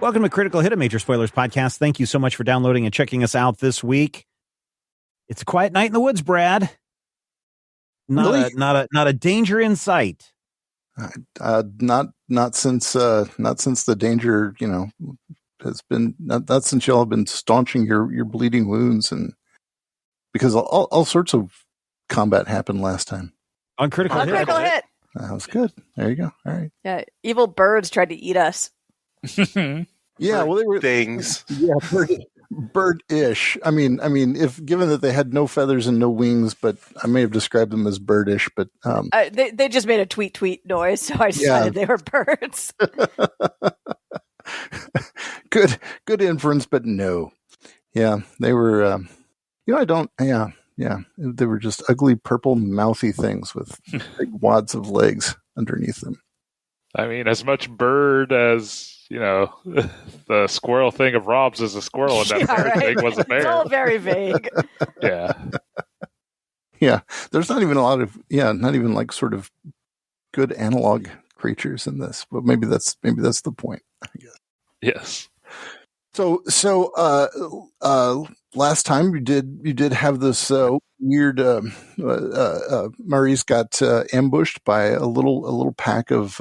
Welcome to Critical Hit, a Major Spoilers podcast. Thank you so much for downloading and checking us out this week. It's a quiet night in the woods, Brad. Not a danger in sight. Not since the danger, has been not since y'all have been staunching your bleeding wounds, and because all sorts of combat happened last time On Critical Hit. That was good. There you go. All right. Yeah, evil birds tried to eat us. Yeah, well, they were things. Yeah, bird-ish. I mean, if given that they had no feathers and no wings, but I may have described them as birdish. But they just made a tweet noise, so I decided they were birds. Good inference, but no. Yeah, they were. They were just ugly purple mouthy things with big wads of legs underneath them. I mean, as much bird as, the squirrel thing of Rob's is a squirrel, and that bear thing was a bear. It's all very vague. Yeah. Yeah. There's not even not even like sort of good analog creatures in this, but maybe that's the point, I guess. Yes. So last time you did have this weird Maurice got ambushed by a little pack of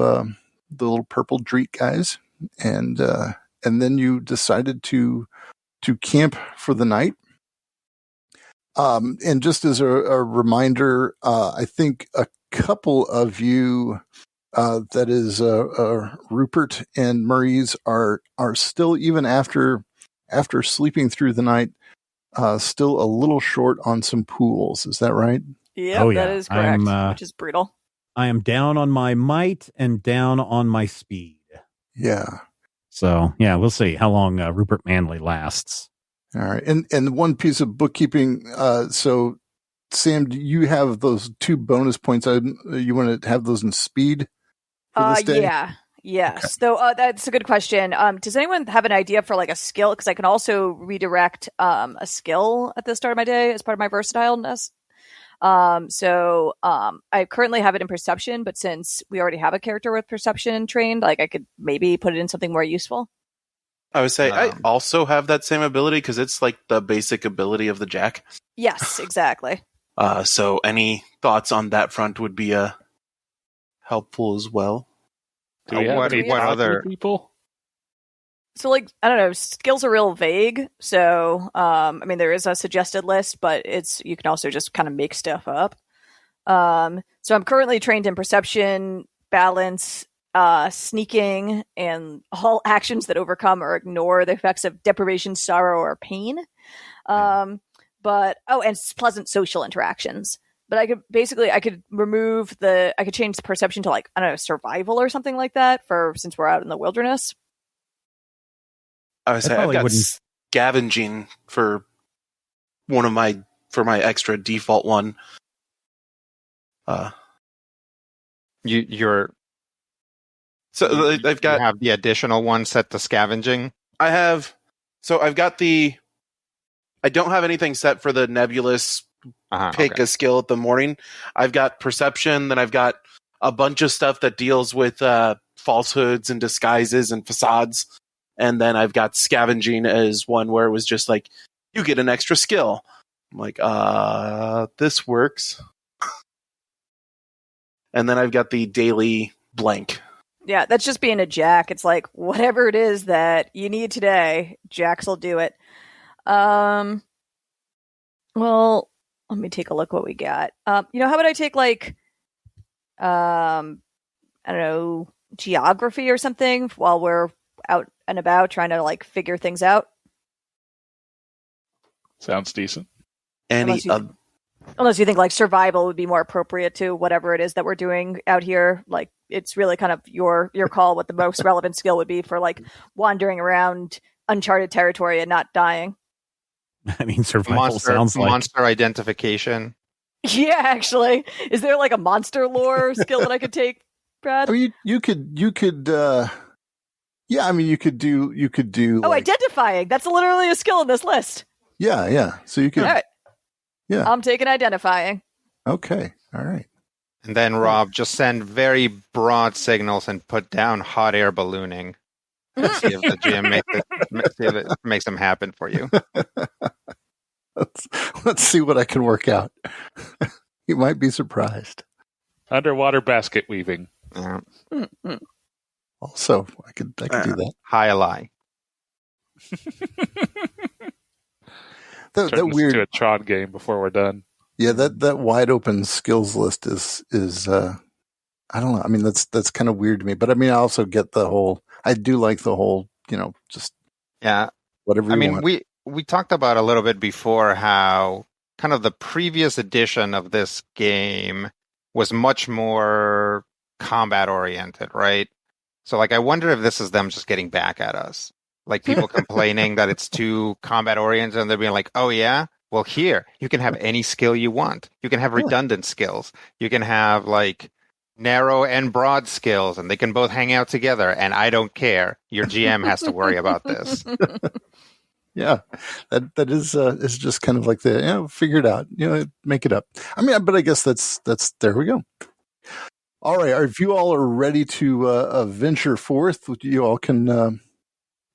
the little purple dreet guys, and then you decided to camp for the night. And just as a reminder, I think a couple of you, that is Rupert and Maurice, are still, even after sleeping through the night, still a little short on some pools. Is that right? Yeah, that is correct, which is brutal. I am down on my might and down on my speed. Yeah. So, yeah, we'll see how long Rupert Manley lasts. All right. And one piece of bookkeeping. So, Sam, do you have those 2 bonus points? You want to have those in speed for this day? Yeah. Yes. Okay. So that's a good question. Does anyone have an idea for like a skill? Because I can also redirect a skill at the start of my day as part of my versatileness. So I currently have it in perception, but since we already have a character with perception trained, like I could maybe put it in something more useful. I would say I also have that same ability because it's like the basic ability of the Jack. Yes, exactly. So any thoughts on that front would be helpful as well. What other people? So, like, I don't know, skills are real vague. So, I mean, there is a suggested list, but you can also just kind of make stuff up. So I'm currently trained in perception, balance, sneaking, and all actions that overcome or ignore the effects of deprivation, sorrow, or pain. And pleasant social interactions. But I could change the perception to, like, I don't know, survival or something like that since we're out in the wilderness. I would say I've got scavenging for my extra default one. You have the additional one set to scavenging. I don't have anything set for the nebulous pick a skill at the morning. I've got perception, then I've got a bunch of stuff that deals with falsehoods and disguises and facades, and then I've got scavenging as one where it was just like, you get an extra skill. I'm like, this works. And then I've got the daily blank. Yeah, that's just being a Jack. It's like, whatever it is that you need today, Jacks will do it. Well, let me take a look what we got. How about I take, like, I don't know, geography or something while we're out and about trying to, like, figure things out? Sounds decent. Unless you think, like, survival would be more appropriate to whatever it is that we're doing out here. Like, it's really kind of your call what the most relevant skill would be for, like, wandering around uncharted territory and not dying. I mean, survival sounds like monster identification. Yeah, actually, is there like a monster lore skill that I could take, Brad? I mean, you could. Yeah, I mean, you could do. Oh, like, identifying. That's literally a skill in this list. Yeah. So you could. All right. Yeah, I'm taking identifying. Okay. All right. And then Rob, just send very broad signals and put down hot air ballooning. See if the GM makes them happen for you. Let's see what I can work out. You might be surprised. Underwater basket weaving. Also, I could do that. High lie. Turn that this weird into a Tron game before we're done. Yeah, that wide open skills list is I don't know. I mean, that's kind of weird to me, but I mean, I also get the whole. I do like the whole, just whatever. You want. We talked about a little bit before how kind of the previous edition of this game was much more combat oriented, right? So, like, I wonder if this is them just getting back at us, like people complaining that it's too combat oriented, and they're being like, "Oh yeah, well here you can have any skill you want. You can have redundant skills. You can have like narrow and broad skills, and they can both hang out together. And I don't care. Your GM has to worry about this." Yeah, that is just kind of like figure it out, make it up. I mean, but I guess that's there we go. All right, if you all are ready to venture forth, you all can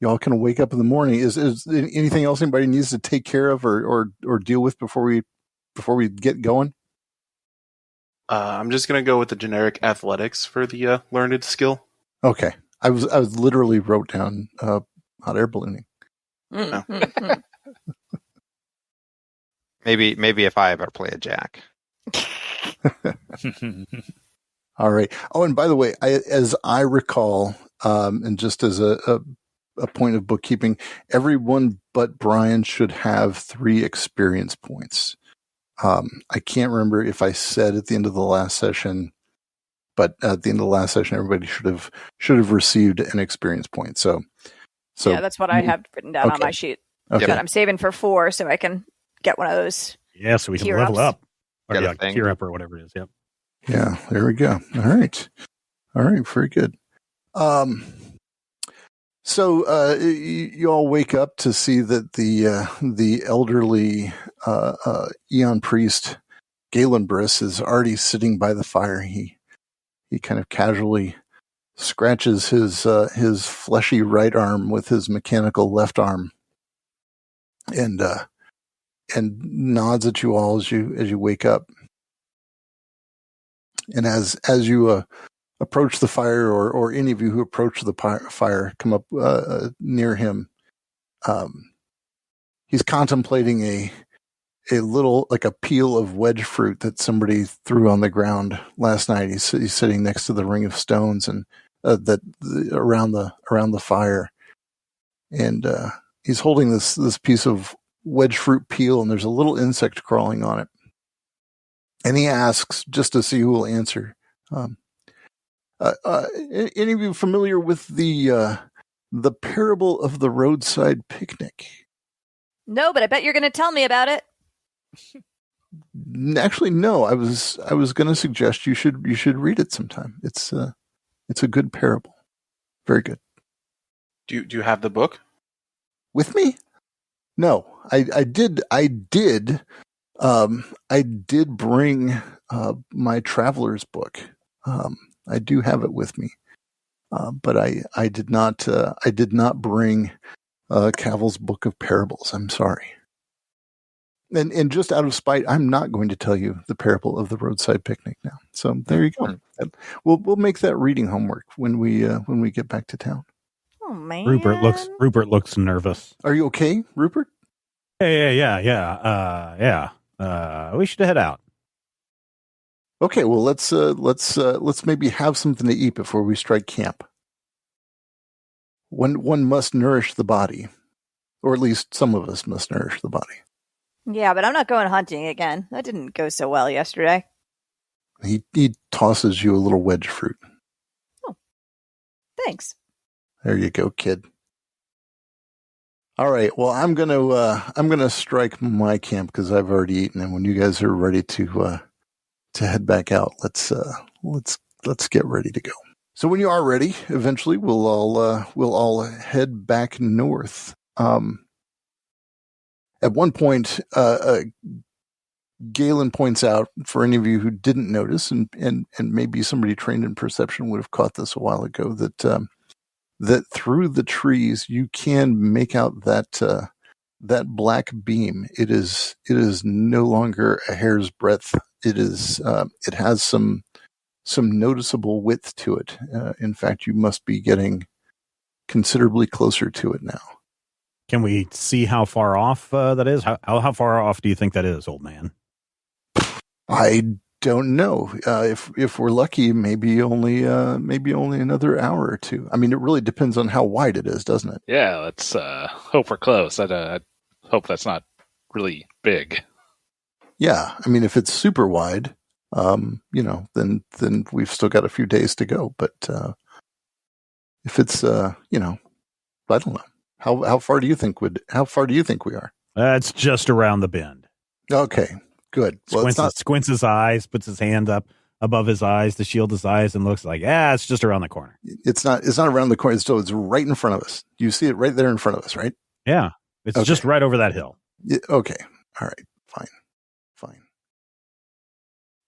wake up in the morning. Is anything else anybody needs to take care of or deal with before we get going? I'm just gonna go with the generic athletics for the learned skill. Okay, I was literally wrote down hot air ballooning. Maybe if I ever play a Jack. All right. Oh, and by the way, as I recall, and just as a point of bookkeeping, everyone but Brian should have 3 experience points. I can't remember if I said at the end of the last session, but at the end of the last session, everybody should have received an experience point. So yeah, that's what I have written down on my sheet. Okay. But I'm saving for 4 so I can get one of those. Yeah, so we can level up. Or tier up or whatever it is. Yep. Yeah, there we go. All right, very good. So you all wake up to see that the elderly Eon priest Galen Briss is already sitting by the fire. He kind of casually scratches his fleshy right arm with his mechanical left arm, and nods at you all as you wake up. And as you approach the fire, or any of you who approach the fire come up near him, he's contemplating a little, like a peel of wedge fruit that somebody threw on the ground last night. He's sitting next to the ring of stones and around the fire, and he's holding this piece of wedge fruit peel, and there's a little insect crawling on it. And he asks, just to see who will answer, any of you familiar with the parable of the roadside picnic? No, but I bet you're going to tell me about it. Actually, no. I was going to suggest you should read it sometime. It's a good parable. Very good. Do you have the book with me? No, I did bring my traveler's book. I do have it with me, but I did not bring Cavill's Book of Parables. I'm sorry. And just out of spite, I'm not going to tell you the parable of the roadside picnic now. So there you go. We'll make that reading homework when we get back to town. Oh man, Rupert looks nervous. Are you okay, Rupert? Yeah. We should head out. Okay, well let's maybe have something to eat before we strike camp. One must nourish the body, or at least some of us must nourish the body. Yeah, but I'm not going hunting again. That didn't go so well yesterday. He tosses you a little wedge fruit. Oh, thanks. There you go, kid. All right. Well, I'm gonna strike my camp because I've already eaten, and when you guys are ready to head back out, let's get ready to go. So when you are ready, eventually we'll all head back north. At one point, Galen points out, for any of you who didn't notice, and maybe somebody trained in perception would have caught this a while ago, that that through the trees you can make out that that black beam. It is no longer a hair's breadth. It is it has some noticeable width to it. In fact, you must be getting considerably closer to it now. Can we see how far off that is? How far off do you think that is, old man? I don't know. If we're lucky, maybe only another hour or two. I mean, it really depends on how wide it is, doesn't it? Yeah, let's hope we're close. I hope that's not really big. Yeah, I mean, if it's super wide, then we've still got a few days to go. But if it's I don't know. How far do you think we are? It's just around the bend. Okay, good. Well, squints his eyes, puts his hand up above his eyes to shield his eyes, and looks like, it's just around the corner. It's not around the corner. It's right in front of us. You see it right there in front of us, right? Yeah, it's just right over that hill. Yeah, okay, all right, fine.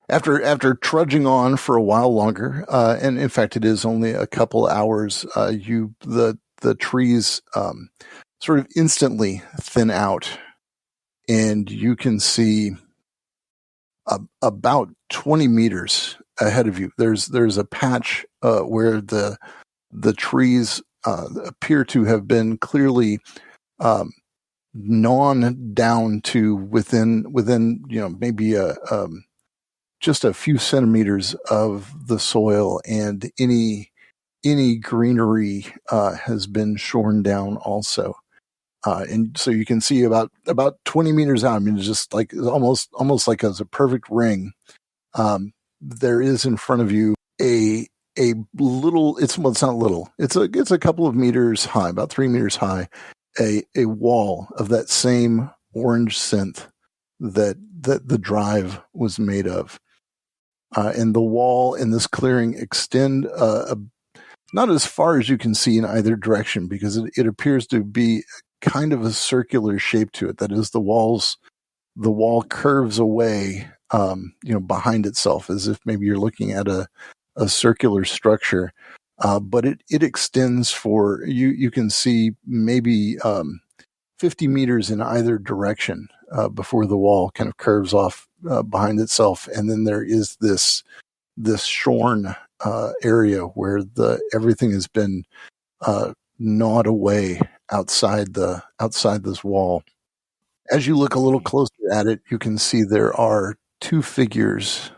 After trudging on for a while longer, and in fact, it is only a couple hours. The trees sort of instantly thin out, and you can see about 20 meters ahead of you. There's a patch where the trees appear to have been clearly gnawn down to within maybe just a few centimeters of the soil, and any greenery has been shorn down also. And so you can see about 20 meters out. I mean, it's just like almost like as a perfect ring. There is in front of you a little. It's not little. It's a couple of meters high, about 3 meters high. A wall of that same orange synth that the drive was made of. And the wall in this clearing extend not as far as you can see in either direction, because it appears to be kind of a circular shape to it. That is, the wall curves away, behind itself, as if maybe you're looking at a circular structure. But it extends for you can see maybe 50 meters in either direction before the wall kind of curves off behind itself, and then there is this shorn area where everything has been gnawed away outside this wall. As you look a little closer at it, you can see there are two figures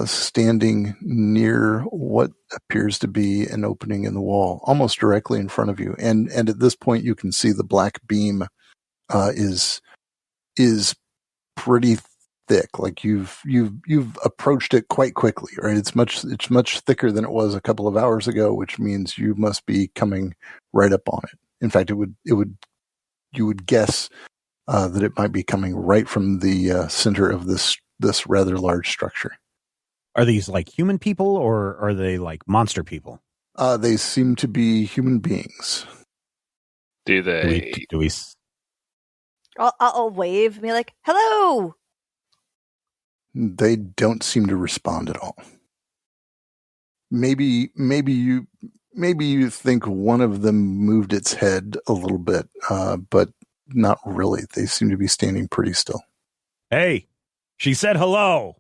standing near what appears to be an opening in the wall, almost directly in front of you. And at this point, you can see the black beam is pretty thick. Like you've approached it quite quickly, right? It's much thicker than it was a couple of hours ago, which means you must be coming right up on it. In fact, you would guess that it might be coming right from the center of this rather large structure. Are these like human people, or are they like monster people? They seem to be human beings. Do they? Do we? I'll wave and be like, "Hello." They don't seem to respond at all. Maybe you think one of them moved its head a little bit, but not really. They seem to be standing pretty still. Hey, she said hello.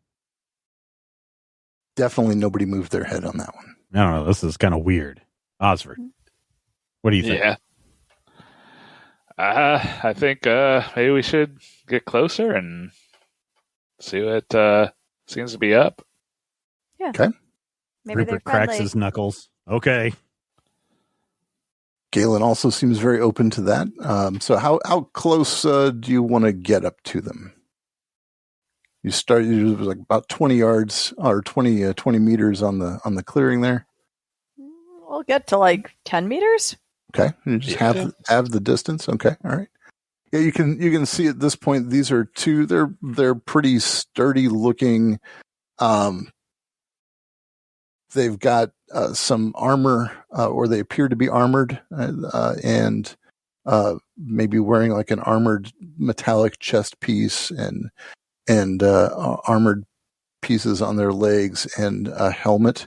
Definitely nobody moved their head on that one. I don't know. This is kind of weird. Osford, what do you think? Yeah. I think maybe we should get closer and see what seems to be up. Yeah. Okay. Maybe Rupert cracks his knuckles. Okay. Galen also seems very open to that. So how close do you want to get up to them? You started like about 20 yards or 20 meters on the clearing there. We'll get to like 10 meters. Okay, you just have the distance. Okay, all right. Yeah, you can see at this point these are two. They're pretty sturdy looking. They've got some armor, or they appear to be armored, and maybe wearing like an armored metallic chest piece and armored pieces on their legs and a helmet.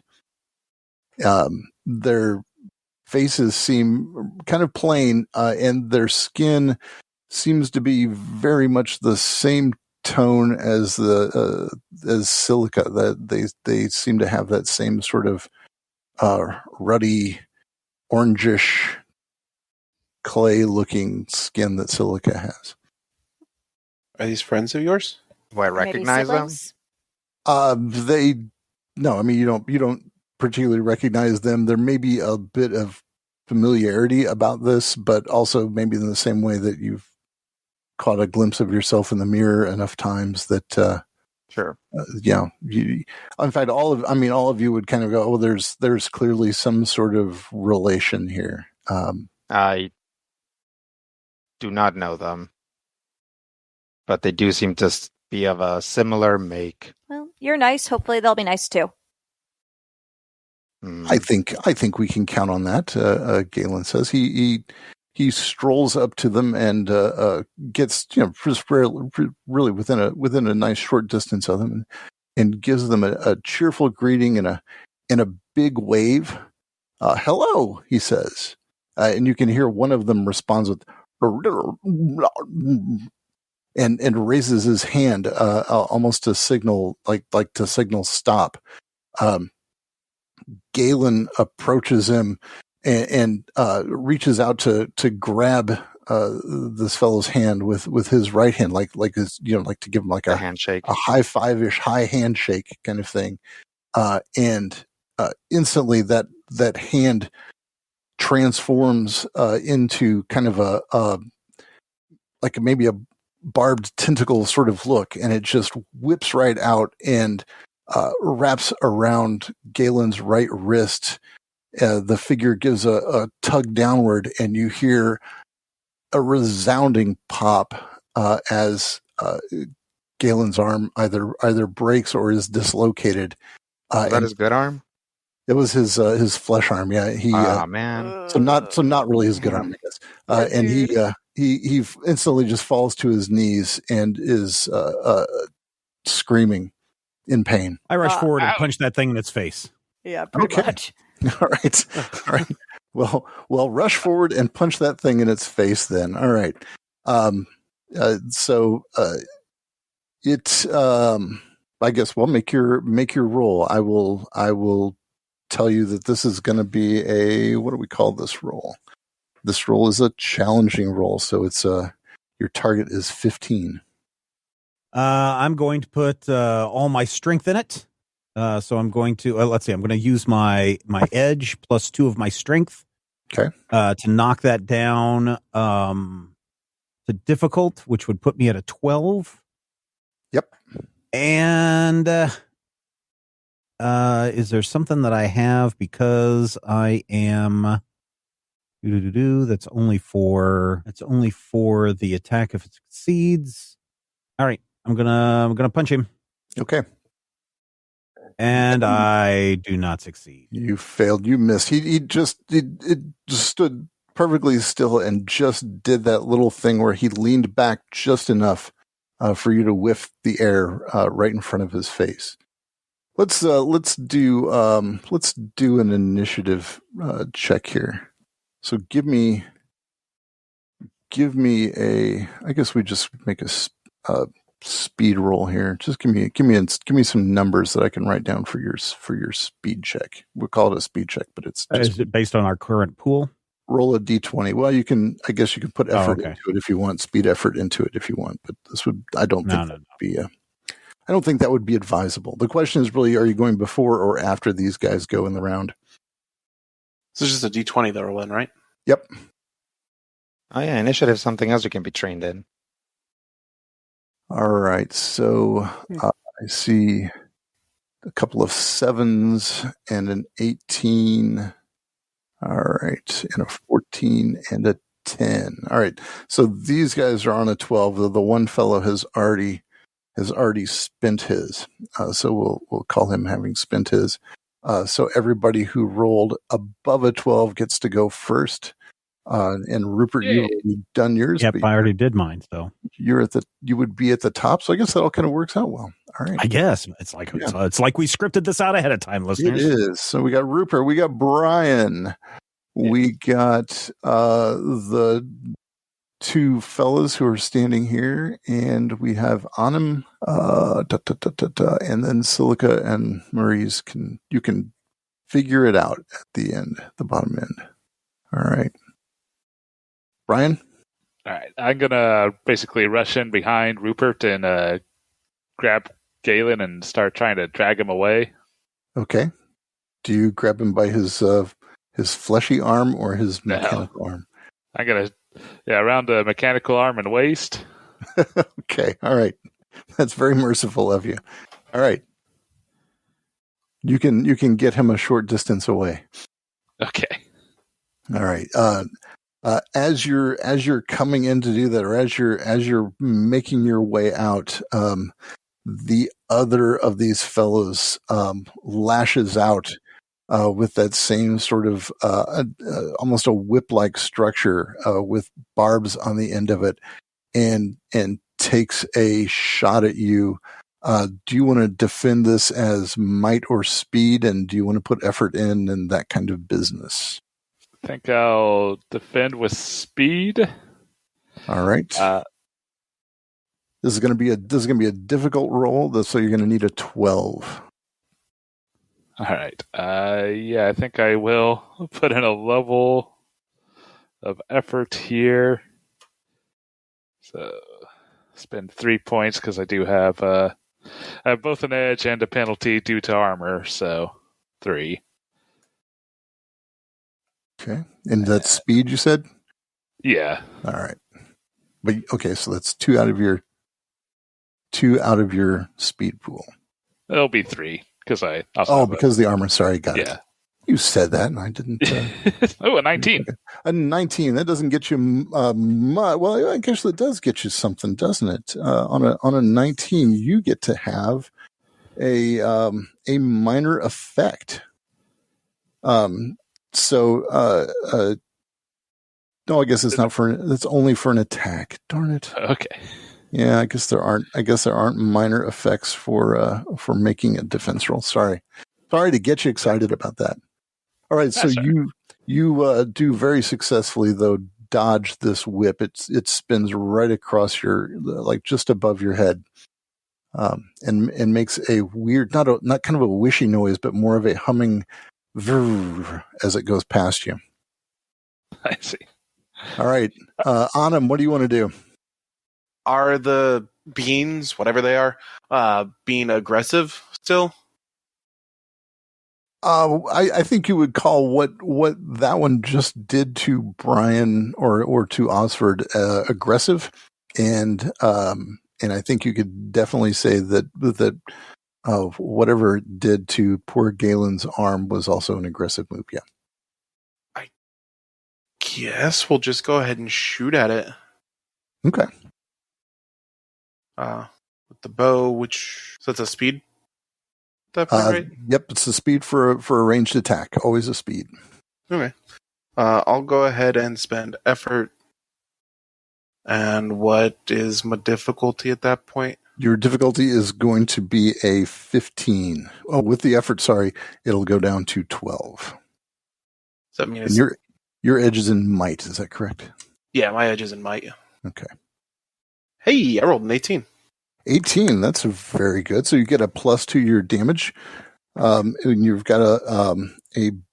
They're faces seem kind of plain, and their skin seems to be very much the same tone as as silica. That they seem to have that same sort of ruddy, orangish, clay-looking skin that silica has. Are these friends of yours? Do I recognize them? No, I mean you don't particularly recognize them. There may be a bit of familiarity about this, but also maybe in the same way that you've caught a glimpse of yourself in the mirror enough times that sure. In fact, all of you would kind of go, oh, there's clearly some sort of relation here. I do not know them, but they do seem to be of a similar make. Well, you're nice. Hopefully they'll be nice too. I think we can count on that. Galen says he strolls up to them and gets just really within a nice short distance of them and gives them a cheerful greeting and a big wave. Hello, he says, and you can hear one of them responds with and raises his hand almost to signal like to signal stop. Galen approaches him and reaches out to grab this fellow's hand with his right hand, like his, like to give him like a handshake, a high five-ish, high handshake kind of thing. And instantly that hand transforms into kind of a like maybe a barbed tentacle sort of look, and it just whips right out and wraps around Galen's right wrist. The figure gives a tug downward, and you hear a resounding pop as Galen's arm either breaks or is dislocated. Is that his good arm? It was his flesh arm. Yeah, man. So not really his good arm, I guess. And he instantly just falls to his knees and is screaming in pain. I rush forward and punch that thing in its face. Yeah, pretty much. All right. Well, rush forward and punch that thing in its face then. All right. I guess make your roll. I will tell you that this is going to be what do we call this roll? This roll is a challenging roll, so it's your target is 15. I'm going to put all my strength in it. So I'm going to let's see. I'm going to use my edge plus 2 of my strength. Okay. To knock that down to difficult, which would put me at a 12. Yep. And is there something that I have because I am that's only for the attack if it succeeds. All right. I'm gonna punch him. Okay. And I do not succeed. You failed. You missed. He just stood perfectly still and just did that little thing where he leaned back just enough for you to whiff the air right in front of his face. Let's do an initiative check here. So give me a. I guess we just make a speed roll here. Just give me some numbers that I can write down for your speed check. We'll call it a speed check, but it's just, is it based on our current pool? Roll a d20. Well, I guess you can put effort into it if you want, speed effort into it if you want, but I don't think that would be advisable. The question is really, are you going before or after these guys go in the round? This is just a d20 that we're in, right? Yep. Oh yeah, initiative is something else you can be trained in. All right, so I see a couple of 7s and an 18. All right, and a 14 and a 10. All right, so these guys are on a 12. The one fellow has already spent his, so we'll call him having spent his. So everybody who rolled above a 12 gets to go first. And Rupert, you've done yours. Yep, I already did mine. So you would be at the top. So I guess that all kind of works out well. All right. I guess it's like we scripted this out ahead of time, listeners. It is. So we got Rupert, we got Brian, We got the two fellas who are standing here, and we have Anam, and then Silica and Maurice. You can figure it out at the end, the bottom end. All right. Brian? All right. I'm going to basically rush in behind Rupert and grab Galen and start trying to drag him away. Okay. Do you grab him by his fleshy arm or his mechanical arm? I'm going to, around the mechanical arm and waist. Okay. All right. That's very merciful of you. All right. You can get him a short distance away. Okay. All right. As you're coming in to do that, or as you're making your way out, the other of these fellows lashes out with that same sort of almost a whip-like structure with barbs on the end of it, and takes a shot at you. Do you want to defend this as might or speed, and do you want to put effort in and that kind of business? I think I'll defend with speed. All right. This is going to be a difficult roll, so you're going to need a 12. All right. I think I will put in a level of effort here. So spend 3 points because I do have I have both an edge and a penalty due to armor, so 3. Okay. And that's speed, you said? Yeah. All right. But okay, so that's 2 out of your speed pool. It'll be 3 because I also because the armor. Sorry, got it. You said that, and I didn't. Oh, a 19. Okay. A 19. That doesn't get you much. Well, I guess it does get you something, doesn't it? On a 19, you get to have a minor effect. No, I guess it's not for. That's only for an attack. Darn it. Okay. Yeah, I guess there aren't minor effects for making a defense roll. Sorry to get you excited about that. All right, so you do very successfully though dodge this whip. It spins right across like just above your head, and makes a weird, not kind of a wishy noise, but more of a humming as it goes past you. I see. All right, Anam, what do you want to do? Are the beans, whatever they are, being aggressive still? I think you would call what that one just did to Brian or to Osford aggressive, and I think you could definitely say that whatever it did to poor Galen's arm was also an aggressive move. Yeah. I guess we'll just go ahead and shoot at it. Okay. With the bow, so that's a speed. That point, right? Yep, it's the speed for a ranged attack. Always a speed. Okay. I'll go ahead and spend effort. And what is my difficulty at that point? Your difficulty is going to be a 15. Oh, with the effort, sorry, it'll go down to 12. Does that mean your edge is in might? Is that correct? Yeah, my edge is in might. Okay. Hey, I rolled an 18. 18, that's very good. So you get a plus to your damage. And you've got a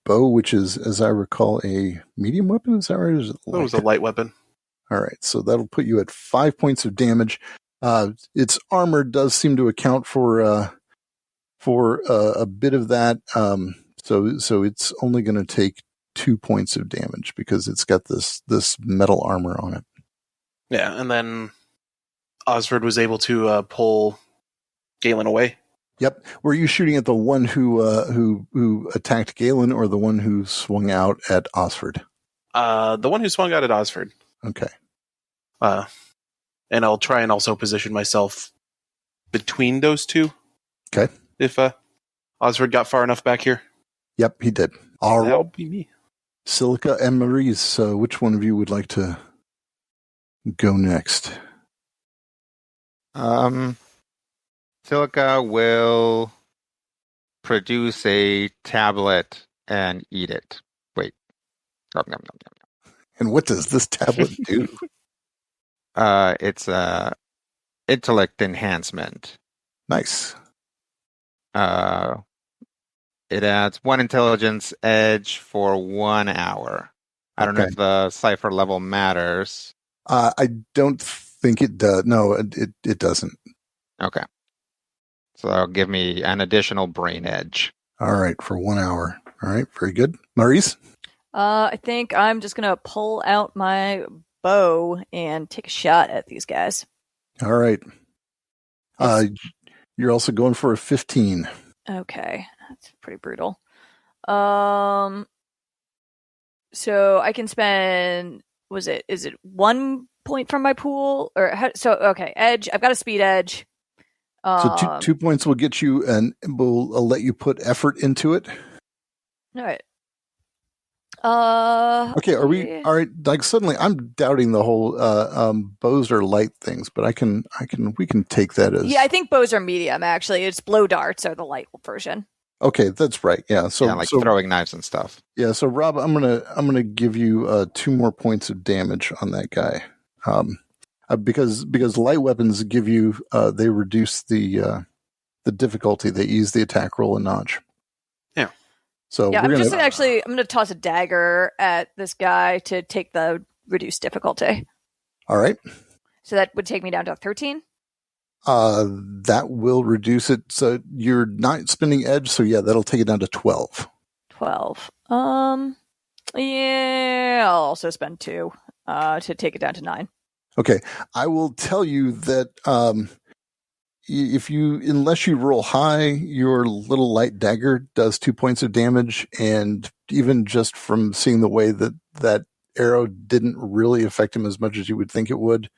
bow, which is, as I recall, a medium weapon. Is that right? Or is it light? It was a light weapon. All right, so that'll put you at 5 points of damage. Its armor does seem to account for a bit of that. So it's only going to take 2 points of damage because it's got this metal armor on it. Yeah, and then Osford was able to pull Galen away. Yep. Were you shooting at the one who attacked Galen or the one who swung out at Osford? The one who swung out at Osford. Okay. And I'll try and also position myself between those two. Okay. If Osford got far enough back here. Yep, he did. All right. That'll be me. Silica and Maurice, which one of you would like to go next? Silica will produce a tablet and eat it. Wait. And what does this tablet do? It's intellect enhancement. Nice. It adds 1 intelligence edge for 1 hour. I don't know if the cipher level matters. I don't think it does. No, it doesn't. Okay. So that'll give me an additional brain edge. All right, for 1 hour. All right, very good. Maurice? I think I'm just going to pull out my bow and take a shot at these guys. All right. You're also going for a 15. Okay, that's pretty brutal. So I can spend, is it 1 point from my pool? Okay, edge. I've got a speed edge. So 2 points will get you, and will let you put effort into it. All right. Okay, are we all right? Like suddenly, I'm doubting the whole bows are light things, but we can take that as I think bows are medium. Actually, it's blow darts are the light version. Okay, that's right. Yeah, so throwing knives and stuff. Yeah, so Rob, I'm gonna give you 2 more points of damage on that guy, because light weapons give you they reduce the difficulty. They ease the attack roll a notch. Yeah. So I'm going to toss a dagger at this guy to take the reduced difficulty. All right. So that would take me down to 13. That will reduce it. So you're not spending edge. So yeah, that'll take it down to 12. 12. Yeah, I'll also spend 2 to take it down to 9. Okay. I will tell you that unless you roll high, your little light dagger does 2 points of damage, and even just from seeing the way that arrow didn't really affect him as much as you would think it would,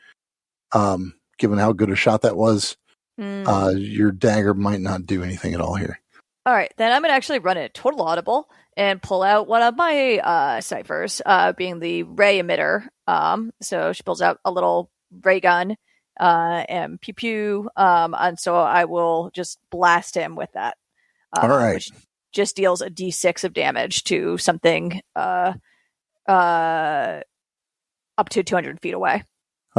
given how good a shot that was, your dagger might not do anything at all here. All right, then I'm going to actually run a total audible and pull out one of my ciphers, being the ray emitter. So she pulls out a little ray gun. And pew pew, and so I will just blast him with that. All right, which just deals a d6 of damage to something up to 200 feet away.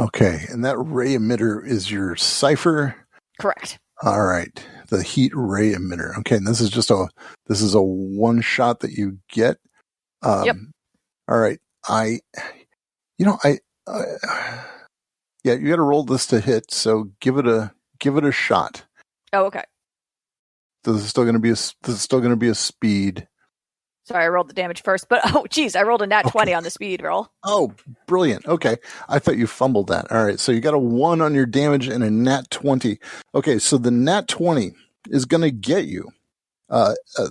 Okay, and that ray emitter is your cipher. Correct. All right, the heat ray emitter. Okay, and this is a one shot that you get. Yep. All right, yeah, you got to roll this to hit. So give it a shot. Oh, okay. This is still going to be a speed. Sorry, I rolled the damage first, but I rolled a nat 20 on the speed roll. Oh, brilliant. Okay, I thought you fumbled that. All right, so you got a 1 on your damage and a nat 20. Okay, so the nat 20 is going to get you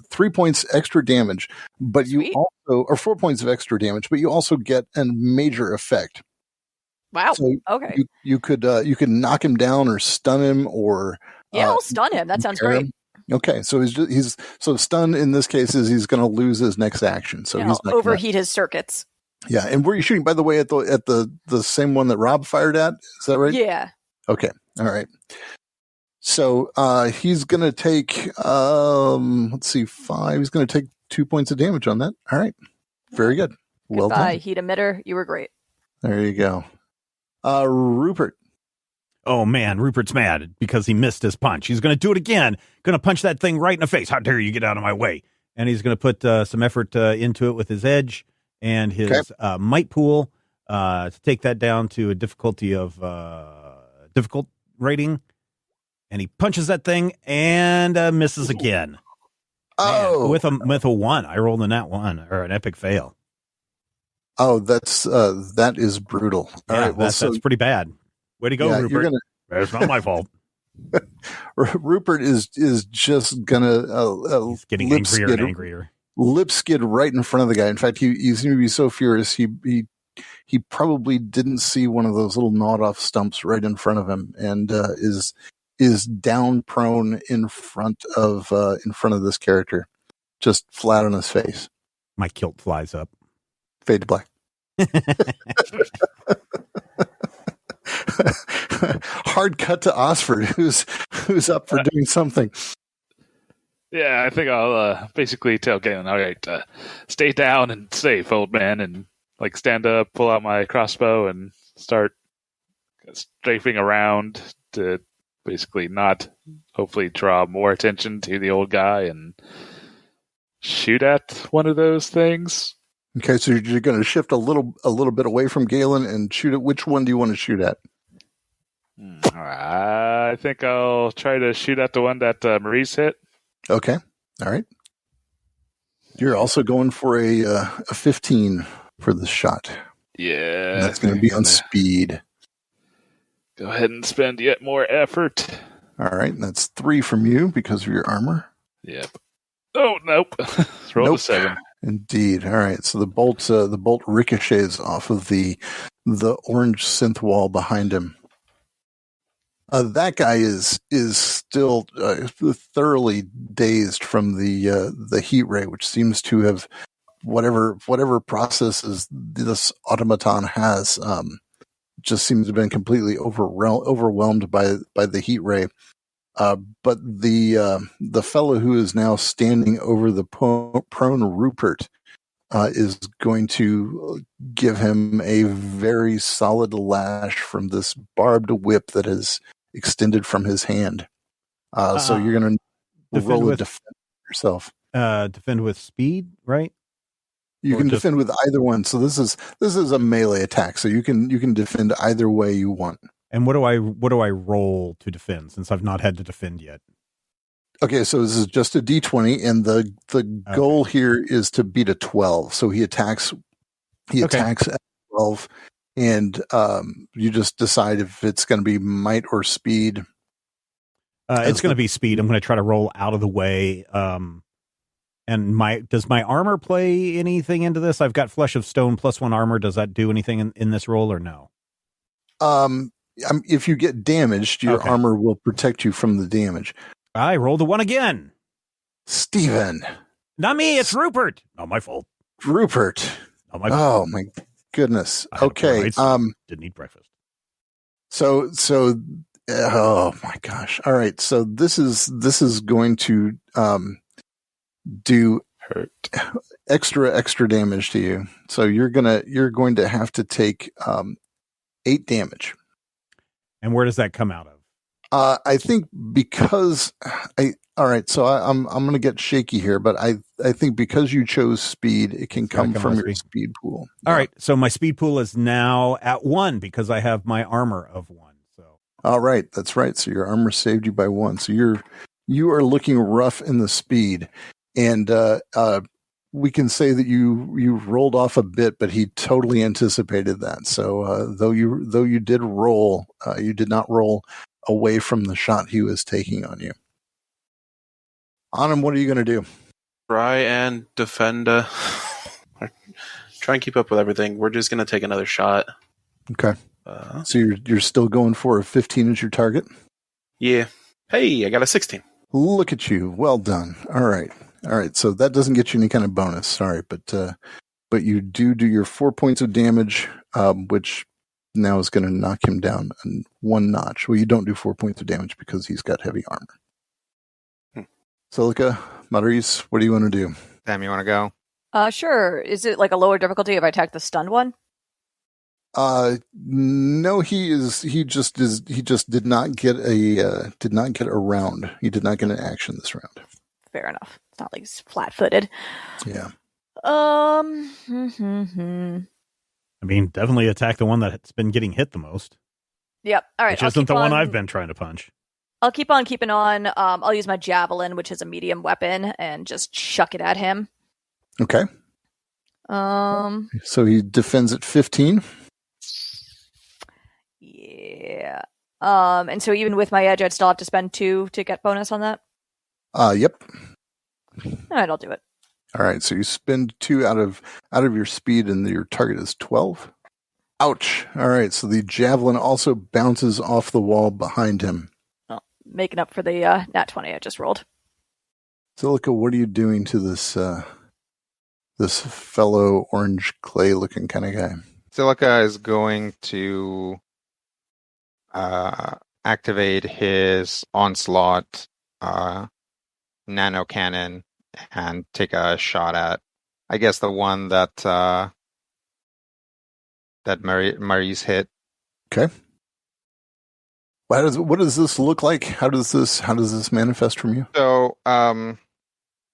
3 points extra damage, but Sweet. you also, or 4 points of extra damage, but you also get a major effect. Wow. So okay. You could knock him down or stun him or I'll stun him. That sounds great. Okay, so he's stun in this case is he's going to lose his next action. So he's not overheat his circuits. Yeah, and were you shooting, by the way, at the same one that Rob fired at? Is that right? Yeah. Okay. All right. So he's going to take let's see, 5. He's going to take 2 points of damage on that. All right. Very good. Well Goodbye, done. heat emitter. You were great. There you go. Rupert. Oh, man, Rupert's mad because he missed his punch. He's going to do it again. Going to punch that thing right in the face. How dare you get out of my way? And he's going to put some effort into it with his edge and his might pool to take that down to a difficulty of difficult rating. And he punches that thing and misses again. Oh, man, with a 1. I rolled a nat 1 or an epic fail. Oh, that is brutal. All right, well, that's pretty bad. Way to go, Rupert. It's not my fault. Rupert is just gonna he's getting angrier and angrier. Lip skid right in front of the guy. In fact, he seemed to be so furious he probably didn't see one of those little gnawed off stumps right in front of him, and is down prone in front of this character, just flat on his face. My kilt flies up. Fade to black. Hard cut to Osford, who's up for doing something. Yeah, I think I'll basically tell Galen, all right, stay down and safe, old man, and like stand up, pull out my crossbow, and start strafing around to basically not hopefully draw more attention to the old guy and shoot at one of those things. Okay, so you're going to shift a little bit away from Galen and shoot at which one do you want to shoot at? I think I'll try to shoot at the one that Maurice hit. Okay, all right. You're also going for a 15 for the shot. Yeah. And that's going to be on speed. Go ahead and spend yet more effort. All right, and that's 3 from you because of your armor. Yep. Oh, nope. Roll a 7. Indeed. All right, so the bolt ricochets off of the orange synth wall behind him. That guy is still thoroughly dazed from the heat ray, which seems to have whatever processes this automaton has just seems to have been completely overwhelmed by the heat ray. But the fellow who is now standing over the prone Rupert is going to give him a very solid lash from this barbed whip that is extended from his hand. So you're going to roll a defend yourself. Defend with speed, right? You can defend with either one. So this is a melee attack. So you can defend either way you want. And what do I roll to defend since I've not had to defend yet? Okay, so this is just a D20, and the goal here is to beat a 12. So he attacks at 12, and you just decide if it's going to be might or speed. It's going to be speed. I'm going to try to roll out of the way. And does my armor play anything into this? I've got Flesh of Stone +1 armor. Does that do anything in this roll or no? If you get damaged, your armor will protect you from the damage. I rolled a 1 again. Steven. Not me, it's Rupert. Not my fault. Rupert. Not my fault. Oh my goodness. Okay. Didn't eat breakfast. So oh my gosh. All right. So this is going to do hurt extra damage to you. So you're going to have to take 8 damage. And where does that come out of? I think because all right, so I'm going to get shaky here, but I think because you chose speed, it can come from your speed pool. All right, so my speed pool is now at 1 because I have my armor of 1. So all right, that's right. So your armor saved you by 1. So you are looking rough in the speed, and we can say that you rolled off a bit, but he totally anticipated that. So though you did roll, you did not roll away from the shot he was taking on you. On him, what are you going to do? Try and defend. Try and keep up with everything. We're just going to take another shot. Okay. So you're still going for a 15 as your target? Yeah. Hey, I got a 16. Look at you. Well done. All right. So that doesn't get you any kind of bonus. Sorry, but you do your 4 points of damage, which now is going to knock him down 1 notch. Well, you don't do 4 points of damage because he's got heavy armor. Celica, Maurice, what do you want to do? Sam, you want to go? Sure. Is it like a lower difficulty if I attack the stunned one? No, he just did not get a round. He did not get an action this round. Fair enough. It's not like he's flat-footed. Yeah. I mean, definitely attack the one that's been getting hit the most. Yep. All right. Which isn't the one I've been trying to punch. I'll keep on keeping on. I'll use my javelin, which is a medium weapon, and just chuck it at him. Okay. So he defends at 15. Yeah. And so even with my edge, I'd still have to spend 2 to get bonus on that? Yep. All right, I'll do it. All right, so you spend 2 out of your speed, and your target is 12. Ouch. All right, so the javelin also bounces off the wall behind him. Well, making up for the nat 20 I just rolled. Celica, what are you doing to this fellow orange clay looking kind of guy? Celica is going to activate his onslaught nano cannon and take a shot at, I guess, the one that Marie's hit. Okay. What does this look like? How does this manifest from you? So,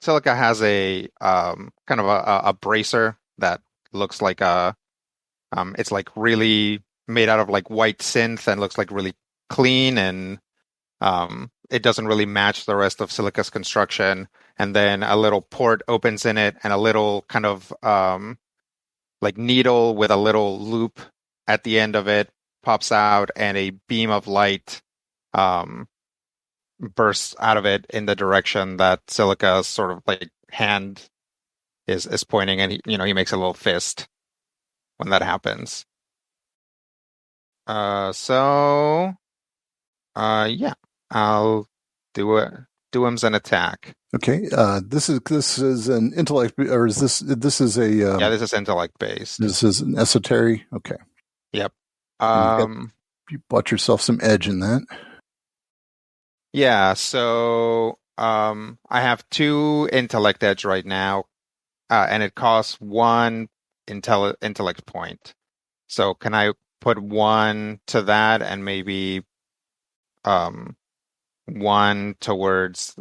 Silica has a kind of a bracer that looks like it's like really made out of like white synth and looks like really clean, and it doesn't really match the rest of Silica's construction. And then a little port opens in it, and a little kind of like needle with a little loop at the end of it pops out, and a beam of light bursts out of it in the direction that Silica's sort of like hand is pointing, and he makes a little fist when that happens. Yeah, I'll do him's an attack. Okay. This is an intellect, or is this is a yeah, this is intellect based. This is an esoteric. Okay. Yep. You bought yourself some edge in that. Yeah. So I have 2 intellect edge right now, and it costs 1 intellect point. So can I put 1 to that, and maybe 1 towards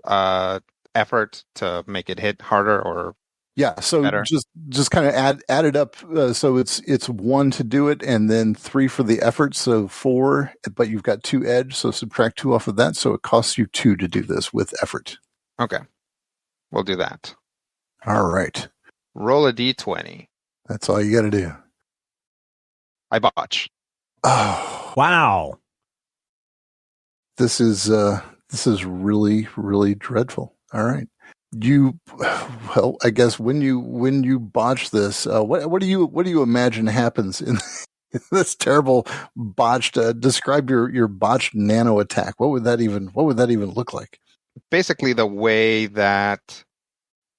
effort to make it hit harder, or yeah? So better? just kind of add it up. So it's 1 to do it, and then 3 for the effort. So 4, but you've got 2 edge. So subtract 2 off of that. So it costs you 2 to do this with effort. Okay, we'll do that. All right. Roll a d20. That's all you got to do. I botch. Oh wow! This is really, really dreadful. All right. Well, I guess when you botch this, what do you imagine happens in this terrible botched? Describe your botched nano attack. What would that even look like? Basically, the way that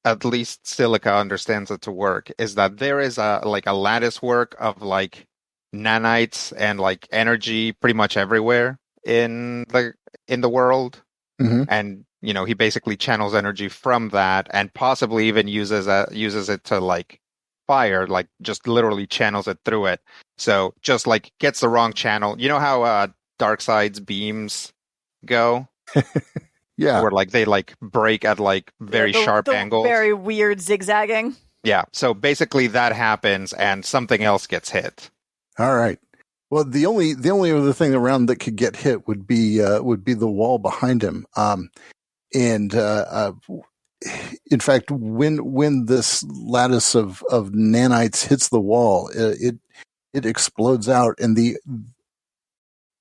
at least Silica understands it to work is that there is a lattice work of like nanites and like energy pretty much everywhere in the world. Mm-hmm. And he basically channels energy from that, and possibly even uses it to like fire, like just literally channels it through it. So just like gets the wrong channel. You know how Darkseid's beams go? Yeah, where like they like break at like very sharp angles, very weird zigzagging. Yeah, so basically that happens, and something else gets hit. All right. Well, the only other thing around that could get hit would be the wall behind him. In fact, when this lattice of nanites hits the wall, it explodes out, and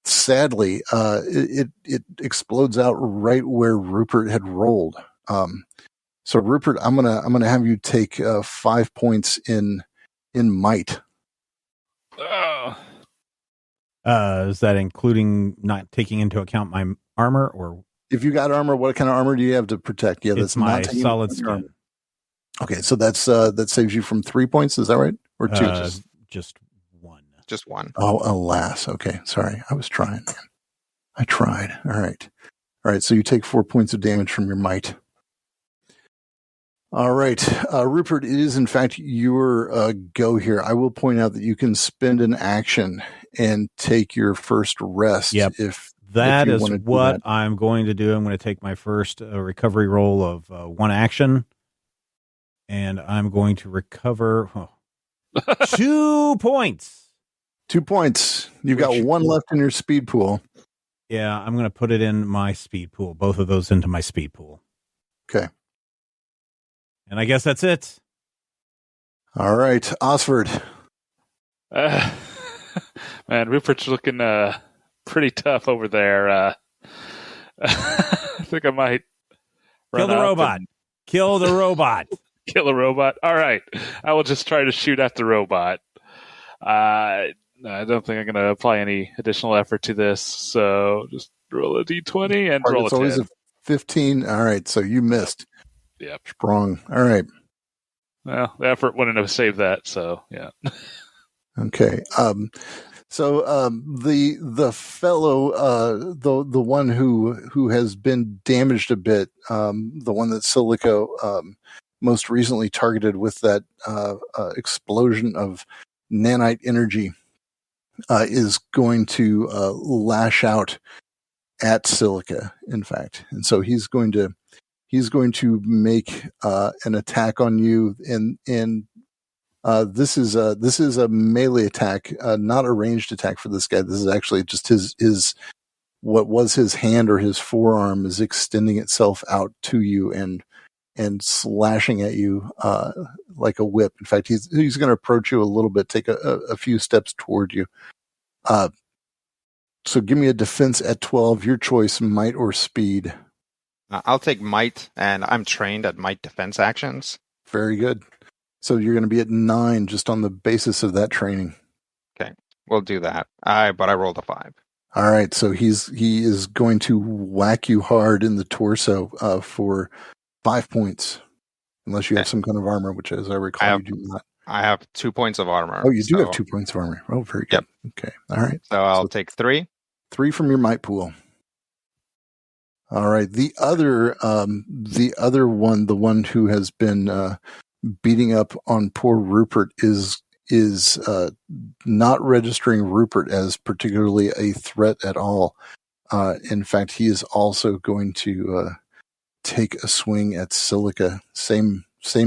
sadly, it explodes out right where Rupert had rolled. So Rupert, I'm gonna have you take 5 points in might. Is that including not taking into account my armor, or if you got armor? What kind of armor do you have to protect? Yeah, that's my solid skin. Okay, so that saves you from 3 points. Is that right, or 2? Just 1. Just 1. Oh, alas. Okay, sorry. I was trying. I tried. All right. So you take 4 points of damage from your might. All right, Rupert, it is in fact your go here. I will point out that you can spend an action and take your first rest. Yep. If that is what I'm going to do. I'm going to take my first recovery roll of 1 action, and I'm going to recover 2 points. 2 points. You've got 1 left in your speed pool. Yeah, I'm going to put it in my speed pool. Both of those into my speed pool. Okay. And I guess that's it. All right, Osford. Man, Rupert's looking pretty tough over there. I think I might kill the robot. Kill the robot. Kill the robot. All right, I will just try to shoot at the robot. I don't think I'm going to apply any additional effort to this. So just roll a d20 and roll a 10. It's always a 15. All right, so you missed. Yep. Sprung. All right. Well, the effort wouldn't have saved that, so yeah. Okay. So the fellow, the one who has been damaged a bit, the one that Silica most recently targeted with that explosion of nanite energy, is going to lash out at Silica. In fact, and so he's going to make an attack on you, and this is a melee attack, not a ranged attack for this guy. This is actually just his what was his hand or his forearm is extending itself out to you and slashing at you like a whip. In fact, he's going to approach you a little bit, take a few steps toward you. So give me a defense at 12. Your choice, might or speed. I'll take might, and I'm trained at might defense actions. Very good. So you're going to be at 9 just on the basis of that training. Okay, we'll do that. But I rolled a 5. All right, so he is going to whack you hard in the torso for 5 points, unless you have some kind of armor, which, as I recall, you do not. I have 2 points of armor. Oh, you do have 2 points of armor. Oh, very good. Yep. Okay, all right. So I'll take 3. 3 from your might pool. All right, the other one, the one who has been beating up on poor Rupert, is not registering Rupert as particularly a threat at all. In fact, he is also going to take a swing at Silica. Same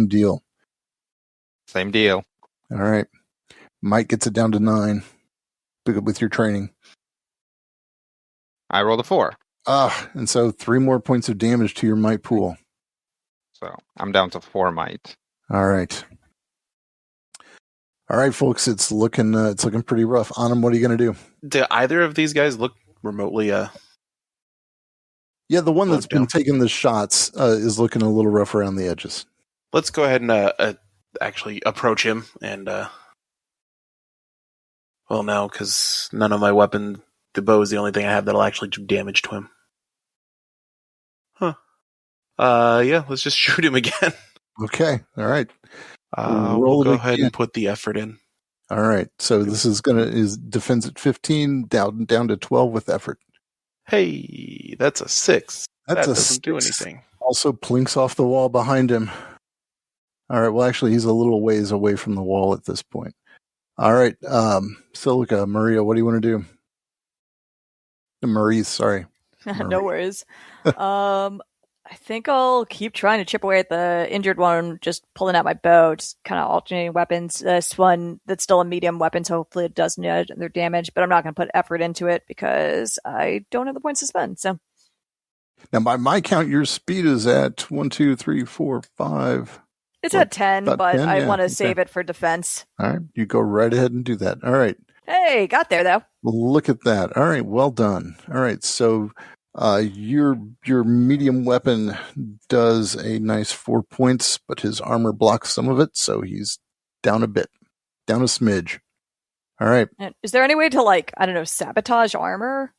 deal. Same deal. All right. Mike gets it down to 9. Pick up with your training. I rolled a 4. And so 3 more points of damage to your might pool. So I'm down to 4 might. All right. All right, folks. It's looking pretty rough. Anam, what are you going to do? Do either of these guys look remotely? Yeah, the one that's been taking the shots is looking a little rough around the edges. Let's go ahead and actually approach him. And well, no, because none of my weapon, the bow is the only thing I have that'll actually do damage to him. Huh. Yeah, let's just shoot him again. Okay. All right. We'll go ahead and put the effort in. All right. So this is defense at 15, down to 12 with effort. Hey, that's a 6. That doesn't do anything. Also plinks off the wall behind him. All right. Well, actually, he's a little ways away from the wall at this point. All right. Silica, Maria, what do you want to do? Maurice, sorry. No worries. I think I'll keep trying to chip away at the injured one, just pulling out my bow, just kind of alternating weapons. This one, that's still a medium weapon, so hopefully it does their damage, but I'm not going to put effort into it because I don't have the points to spend. So now, by my count, your speed is at 1, 2, 3, 4, 5. It's at 10, but 10, I want to save it for defense. All right, you go right ahead and do that. All right. Hey, got there though. Well, look at that. All right, well done. All right, so your medium weapon does a nice 4 points, but his armor blocks some of it, so he's down a bit, down a smidge. All right. And is there any way to sabotage armor?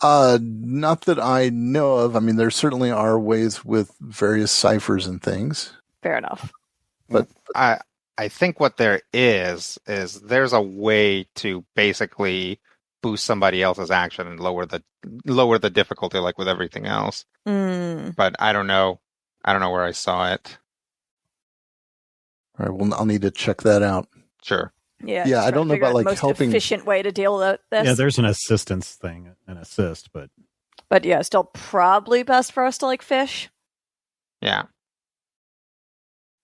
Not that I know of. I mean, there certainly are ways with various ciphers and things. Fair enough. But I think what there is there's a way to basically boost somebody else's action and lower the difficulty, like with everything else. But I don't know where I saw it. All right, well, I'll need to check that out. Sure. Yeah. I don't know about most helping. Efficient way to deal with this. Yeah, there's an assistance thing, an assist, but yeah, still probably best for us to fish. Yeah.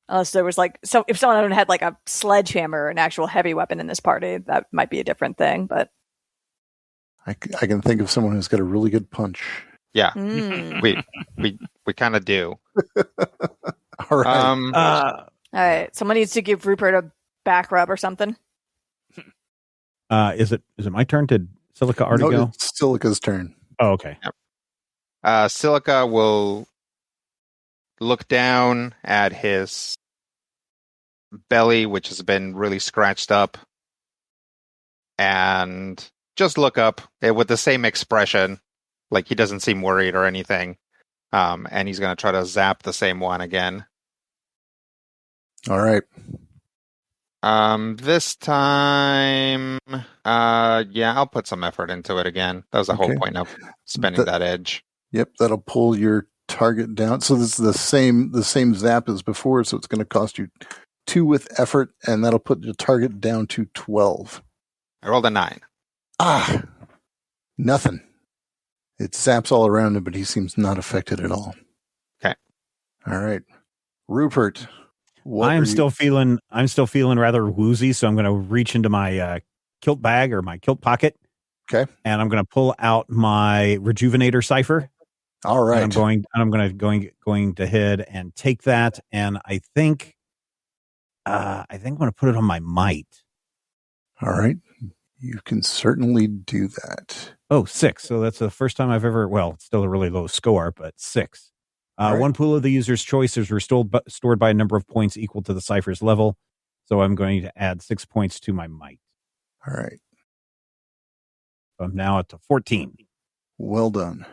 Unless there was if someone had a sledgehammer, an actual heavy weapon in this party, that might be a different thing. But I can think of someone who's got a really good punch. Yeah, we kind of do. All right. All right. Someone needs to give Rupert a back rub or something. Is it my turn? Did Silica already go? It's Silica's turn. Oh, okay. Yep. Silica will look down at his belly, which has been really scratched up, and just look up with the same expression, like he doesn't seem worried or anything. And he's going to try to zap the same one again. All right. This time, yeah, I'll put some effort into it again. That was the whole point of spending that edge. Yep, that'll pull your target down. So this is the same zap as before, so it's going to cost you 2 with effort, and that'll put the target down to 12. I rolled a 9. Nothing. It zaps all around him, but he seems not affected at all. Okay. All right. Rupert. I'm still feeling rather woozy, so I'm going to reach into my kilt bag or my kilt pocket. Okay. And I'm going to pull out my rejuvenator cipher. All right. And I'm going to head and take that, and I think I'm going to put it on my might. All right. You can certainly do that. Oh, 6. So that's the first time I've ever, well, it's still a really low score, but 6. Right. One pool of the user's choice is stored by a number of points equal to the cipher's level. So I'm going to add 6 points to my might. All right. So I'm now at 14. Well done.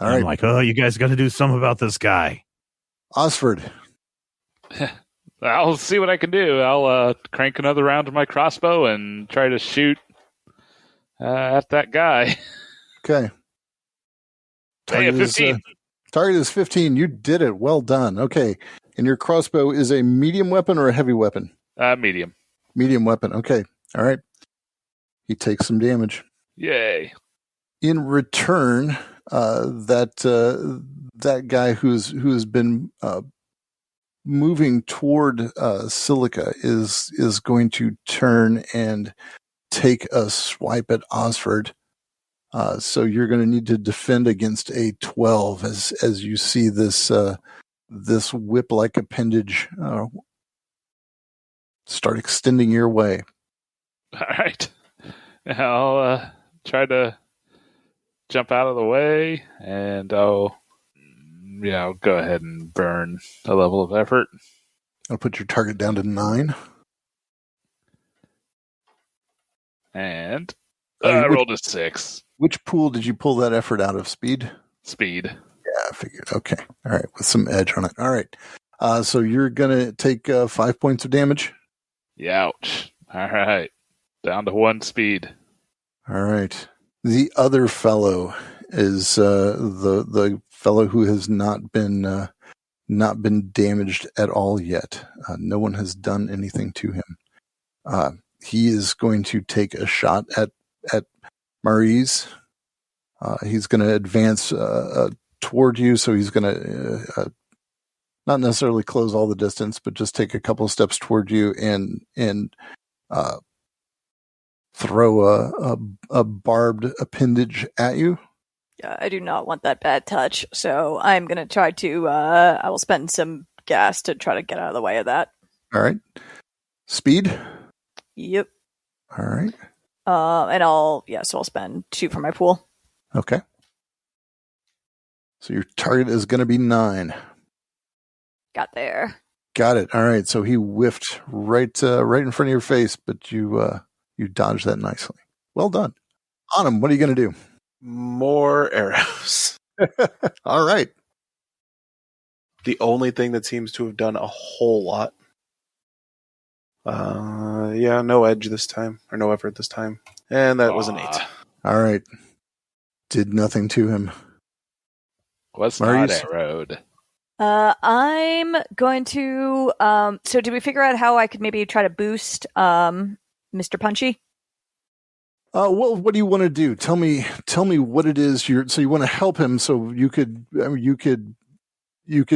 All right. right. I'm like, oh, you guys got to do something about this guy. Osford. I'll see what I can do. I'll crank another round to my crossbow and try to shoot at that guy. Okay. Target 15. Target is 15. You did it. Well done. Okay. And your crossbow is a medium weapon or a heavy weapon? Medium. Medium weapon. Okay. All right. He takes some damage. Yay. In return, that guy who's been moving toward Silica is going to turn and take a swipe at Osford. So you're going to need to defend against a 12 as you see this whip-like appendage start extending your way. All right. I'll try to jump out of the way, and I'll go ahead and burn a level of effort. I'll put your target down to 9. And I rolled a 6. Which pool did you pull that effort out of? Speed? Speed. Yeah, I figured. Okay. All right. With some edge on it. All right. So you're going to take 5 points of damage? Ouch. All right. Down to 1 speed. All right. The other fellow is the fellow who has not been damaged at all yet. No one has done anything to him. He is going to take a shot at Maurice. He's going to advance toward you, so he's going to not necessarily close all the distance, but just take a couple of steps toward you and throw a barbed appendage at you. Yeah, I do not want that bad touch, so I'm going to try to. I will spend some gas to try to get out of the way of that. All right. Speed. Yep. All right. And I'll spend 2 for my pool. Okay. So your target is going to be 9. Got there. Got it. All right. So he whiffed right in front of your face, but you dodged that nicely. Well done. Autumn, what are you going to do? More arrows. All right. The only thing that seems to have done a whole lot. No edge this time, or no effort this time. And that was an 8. All right. Did nothing to him. Was not arrowed. I'm going to. So, did we figure out how I could maybe try to boost Mr. Punchy? Well, what do you want to do? Tell me what it is so you want to help him. So you could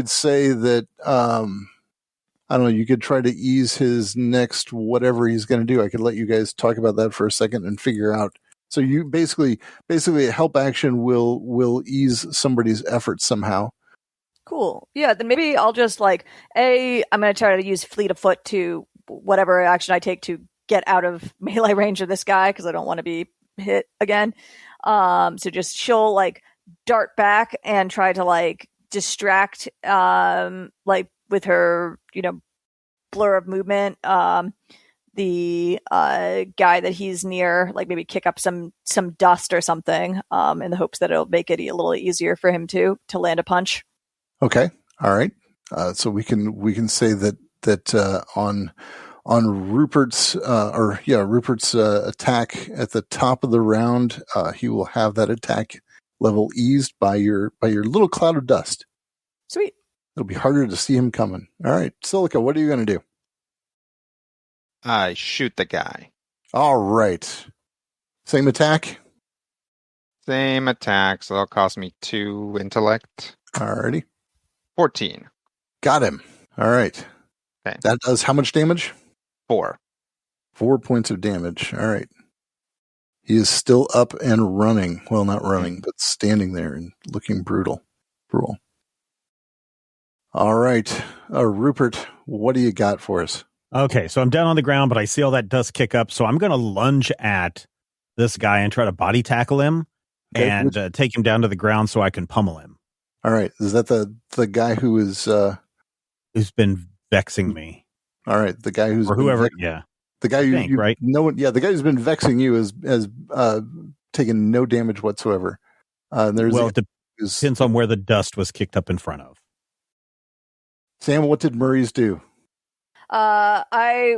say that. I don't know. You could try to ease his next whatever he's going to do. I could let you guys talk about that for a second and figure out. So you basically a help action will ease somebody's effort somehow. Cool. Yeah. Then maybe I'll just I'm going to try to use fleet of foot to whatever action I take to get out of melee range of this guy because I don't want to be hit again. So just she'll dart back and try to distract with her blur of movement the guy that he's near, maybe kick up some dust or something in the hopes that it'll make it a little easier for him to land a punch. Okay. All right. So we can say that Rupert's attack at the top of the round. He will have that attack level eased by your little cloud of dust. Sweet. It'll be harder to see him coming. All right, Silica, what are you going to do? I shoot the guy. All right. Same attack? Same attack, so that'll cost me 2 intellect. All righty. 14. Got him. All right. Okay. That does how much damage? 4. 4 points of damage. All right. He is still up and running. Well, not running, but standing there and looking brutal. Cruel. All right. Rupert, what do you got for us? Okay, so I'm down on the ground, but I see all that dust kick up, so I'm going to lunge at this guy and try to body tackle him and take him down to the ground so I can pummel him. All right. Is that the guy who is... who's been vexing me? All right. The guy who's... Or whoever, yeah. The guy you right? The guy who's been vexing you has taken no damage whatsoever. It depends on where the dust was kicked up in front of. Sam, what did Murray's do? I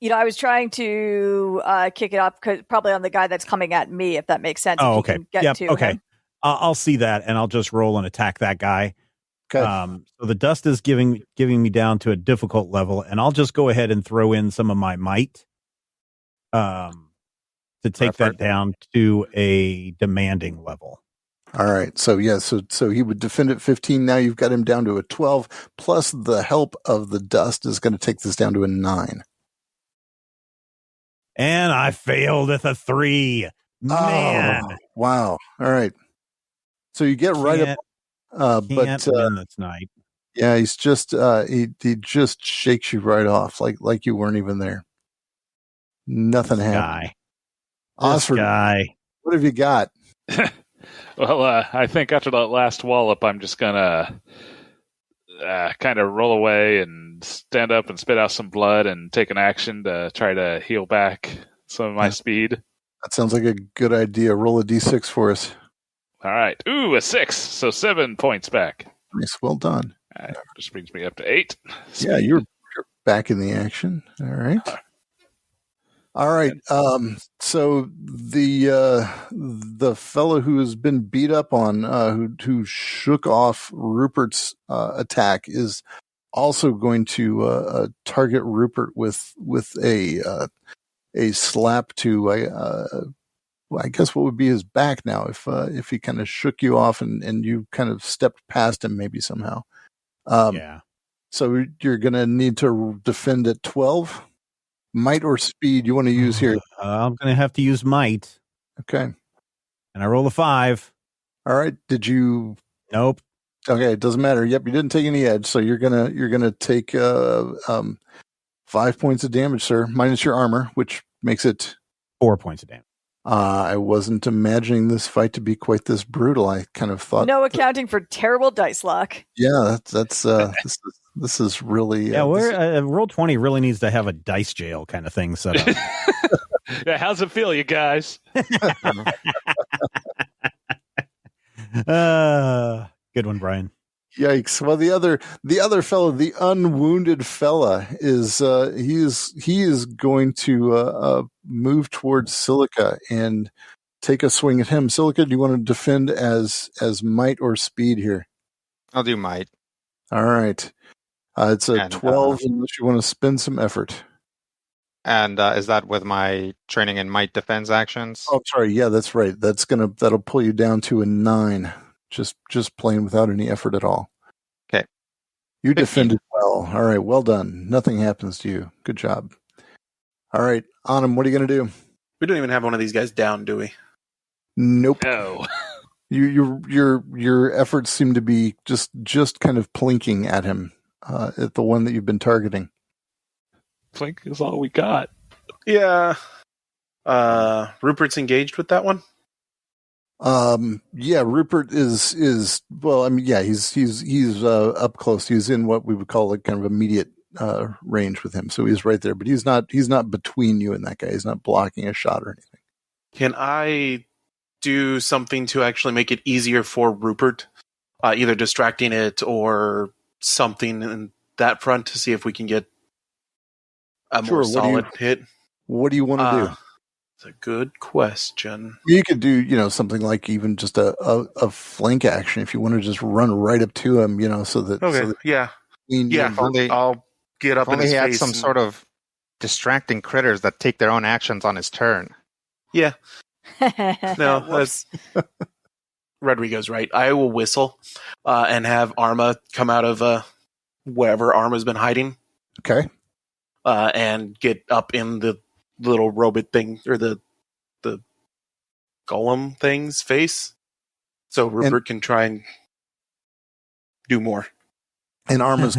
was trying to kick it up probably on the guy that's coming at me, if that makes sense. Oh, okay. Okay. Him. I'll see that, and I'll just roll and attack that guy. Okay. So the dust is giving me down to a difficult level, and I'll just go ahead and throw in some of my might to take that down to a demanding level. All right. So he would defend at 15. Now you've got him down to a 12. Plus the help of the dust is going to take this down to a 9. And I failed at a 3. Man. Oh, wow. All right. So you get right up. Can't win this night. Yeah, he's just he just shakes you right off like you weren't even there. Nothing happened. This guy. What have you got? Well, I think after that last wallop, I'm just gonna kind of roll away and stand up and spit out some blood and take an action to try to heal back some of my speed. That sounds like a good idea. Roll a d6 for us. All right. Ooh, a 6. So 7 points back. Nice. Well done. Just brings me up to 8. Yeah, you're back in the action. All right. All right. So the fellow who has been beat up on, who shook off Rupert's attack, is also going to target Rupert with a slap to I guess what would be his back now if he kind of shook you off and you kind of stepped past him maybe somehow. Yeah. So you're going to need to defend at 12. Might or speed you want to use here? I'm going to have to use might. Okay. And I roll a 5. All right. Did you? Nope. Okay. It doesn't matter. Yep. You didn't take any edge. So you're going to take 5 points of damage, sir, minus your armor, which makes it 4 points of damage. I wasn't imagining this fight to be quite this brutal. I kind of thought no accounting for terrible dice luck. Yeah, that's this is really Roll20 really needs to have a dice jail kind of thing set up. Yeah, how's it feel, you guys? Good one, Brian. Yikes! Well, the other fellow, the unwounded fella, is he is going to move towards Silica and take a swing at him. Silica, do you want to defend as might or speed here? I'll do might. All right. It's a 12 unless you want to spend some effort. And is that with my training in might defense actions? Oh, sorry. Yeah, that's right. That'll pull you down to a 9. Just plain without any effort at all. Okay. You defended well. All right. Well done. Nothing happens to you. Good job. All right. Anam, what are you going to do? We don't even have one of these guys down, do we? Nope. No. Your efforts seem to be just kind of plinking at him, at the one that you've been targeting. Plink is all we got. Yeah. Rupert's engaged with that one? Yeah, Rupert is well, I mean, yeah, he's up close. He's in what we would call like kind of immediate range with him. So he's right there, but he's not between you and that guy. He's not blocking a shot or anything. Can I do something to actually make it easier for Rupert? Either distracting it or something in that front to see if we can get a Sure, more solid hit? What do you want to do? It's a good question. You could do, something like even just a flank action if you want to just run right up to him, so that. Okay. So that Yeah. I'll get up in only his he had face. some sort of distracting critters that take their own actions on his turn. Yeah. No, Whoops. that's Rodrigo's right. I will whistle and have Arma come out of wherever Arma's been hiding. Okay. And get up in the little robot thing or the golem thing's face, so Rupert can try and do more. And Arma's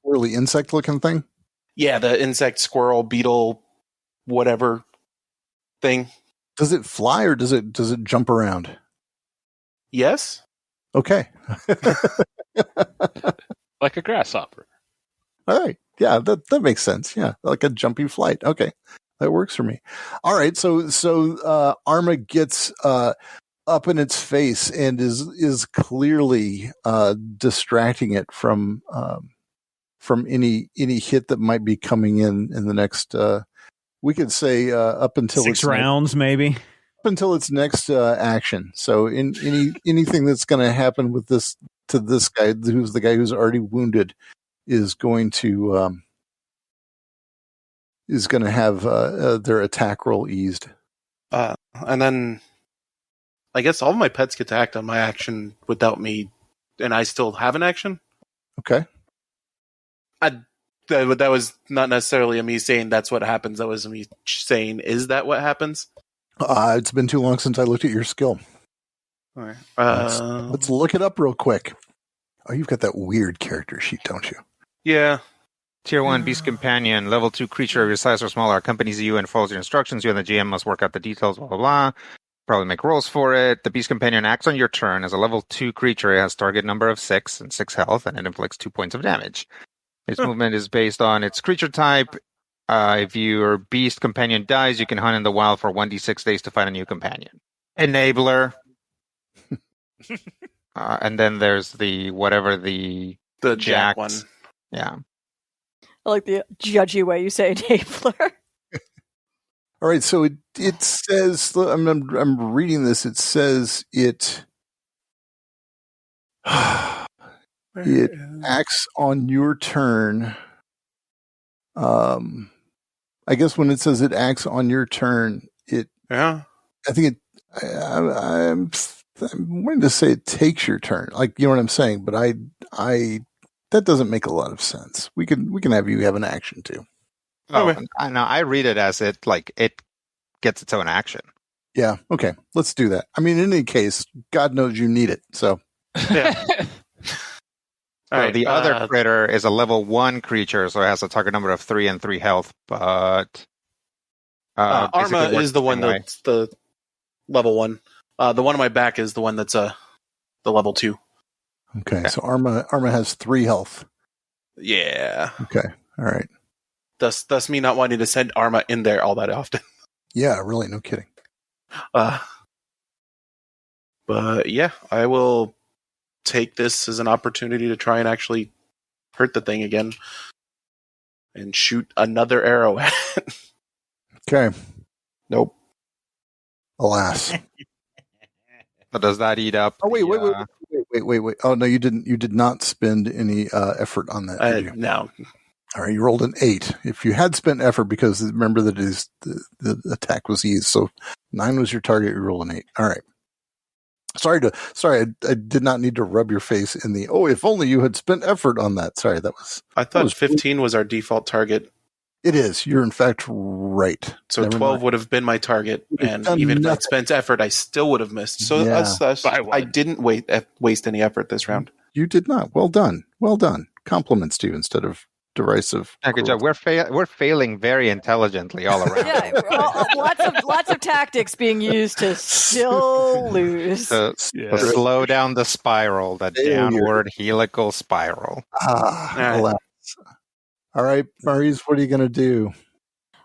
really insect-looking thing. Yeah, the insect, squirrel, beetle, whatever thing. Does it fly or does it jump around? Yes. Okay. Like a grasshopper. All right. Yeah, that makes sense. Yeah, like a jumpy flight. Okay, that works for me. All right. So Arma gets up in its face and is clearly distracting it from any hit that might be coming in the next. We could say up until 6 rounds, maybe. Up until its next action. So anything that's going to happen with this to this guy, who's the guy who's already wounded, is going to have their attack roll eased. And then I guess all of my pets get to act on my action without me, and I still have an action. Okay. That was not necessarily me saying that's what happens. That was me saying, is that what happens? It's been too long since I looked at your skill. All right. Let's look it up real quick. Oh, you've got that weird character sheet, don't you? Yeah. Tier 1 Beast Companion, level 2 creature of your size or smaller, accompanies you and follows your instructions. You and the GM must work out the details, blah, blah, blah. Probably make rolls for it. The Beast Companion acts on your turn. As a level 2 creature, it has target number of 6 and 6 health, and it inflicts 2 points of damage. Its movement is based on its creature type. If your Beast Companion dies, you can hunt in the wild for 1d6 days to find a new companion. Enabler. And then there's the Jack one. Yeah. I like the judgy way you say enabler. All right, so it says, I'm reading this. It says it acts on your turn. I guess when it says it acts on your turn, I think I'm wanting to say it takes your turn. Like, you know what I'm saying? But I that doesn't make a lot of sense. We can have you have an action too. Oh, I know. I read it as it gets its own action. Yeah. Okay. Let's do that. I mean, in any case, God knows you need it. So. Yeah. All right, the other critter is a level 1 creature, so it has a target number of 3 and 3 health. But Arma is the one that's the level 1. The one on my back is the one that's the level 2. Okay, so Arma has 3 health. Yeah. Okay. All right. Thus me not wanting to send Arma in there all that often. Yeah, really, no kidding. But yeah, I will take this as an opportunity to try and actually hurt the thing again and shoot another arrow at it. Okay. Nope. Alas. But does that eat up? Oh, wait. Oh, no, you didn't. You did not spend any effort on that, did you? No. All right, you rolled an 8. If you had spent effort, because remember that the attack was eased, so 9 was your target, you rolled an 8. All right. Sorry, I did not need to rub your face in the, if only you had spent effort on that. Sorry, I thought 15 was our default target. It is. You're in fact right. So Never 12 mind. Would have been my target, and even if I'd spent effort, I still would have missed. So I didn't waste any effort this round. You did not. Well done. Compliments to you instead of derisive. Good job. We're failing very intelligently all around. Yeah, lots of tactics being used to still lose. Slow down the spiral, the downward helical spiral. Alas. All right, Maurice, what are you going to do?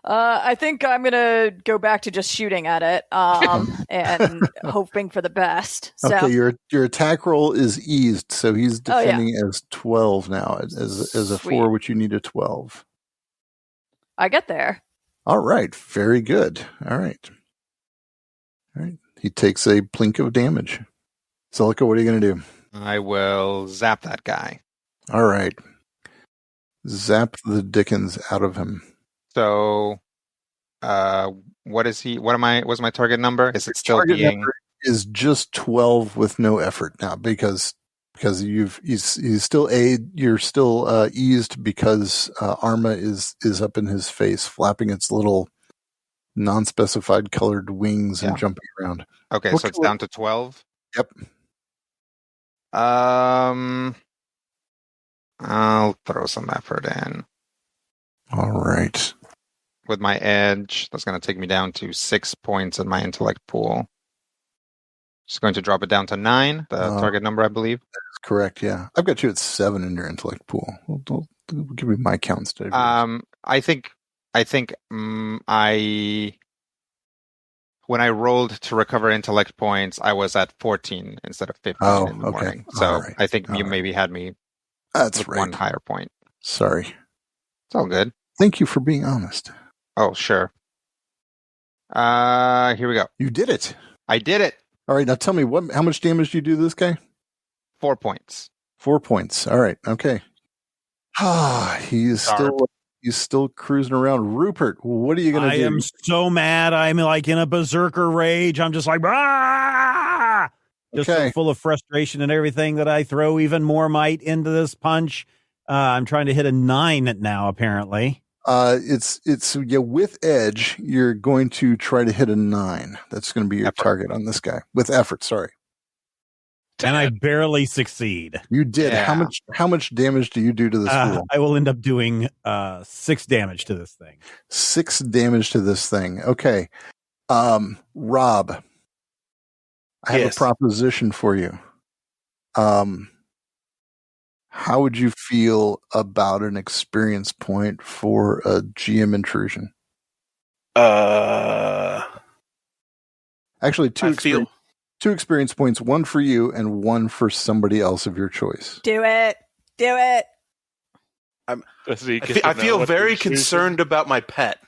I think I'm going to go back to just shooting at it and hoping for the best. So. Okay, your attack roll is eased, so he's defending as 12 now, as a 4, which you need a 12. I get there. All right. Very good. All right. He takes a plink of damage. Celica, what are you going to do? I will zap that guy. All right. Zap the dickens out of him. So, what is he? What's my target number? Is it still Target being? number is just 12 with no effort now because he's still you're still eased because Arma is up in his face, flapping its little non-specified colored wings and jumping around. Okay, so it's down to 12. Yep. I'll throw some effort in. All right. With my edge, that's going to take me down to 6 points in my intellect pool. Just going to drop it down to 9, the target number, I believe. That's correct, yeah. I've got you at 7 in your intellect pool. We'll give me my count instead of yours. I think when I rolled to recover intellect points, I was at 14 instead of 15 in the morning. So right. I think you maybe had me with one higher point. Sorry. It's all good. Thank you for being honest. Oh, sure. Here we go. You did it. I did it. All right, now tell me how much damage do you do to this guy? 4 points. 4 points. All right, okay. He's still cruising around. Rupert, what are you going to do? I am so mad. I'm like in a berserker rage. I'm just like, just so full of frustration and everything that I throw even more might into this punch. I'm trying to hit a 9 now, apparently. It's with edge, you're going to try to hit a 9. That's going to be your target on this guy. With effort, sorry. And I barely succeed. You did. Yeah. How much damage do you do to this fool? I will end up doing 6 damage to this thing. 6 damage to this thing. Okay. Rob, I have a proposition for you. How would you feel about an experience point for a GM intrusion? Actually, two experience points, one for you and one for somebody else of your choice. Do it. I feel very concerned about my pet,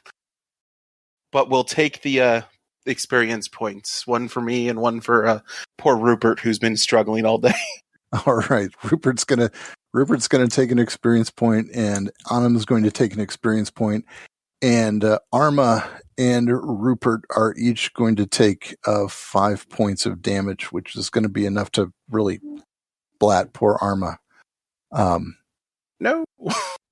but we'll take the experience points. One for me and one for poor Rupert, who's been struggling all day. All right, Rupert's gonna take an experience point, and Anand's going to take an experience point, and Arma and Rupert are each going to take 5 points of damage, which is going to be enough to really blat poor Arma. No,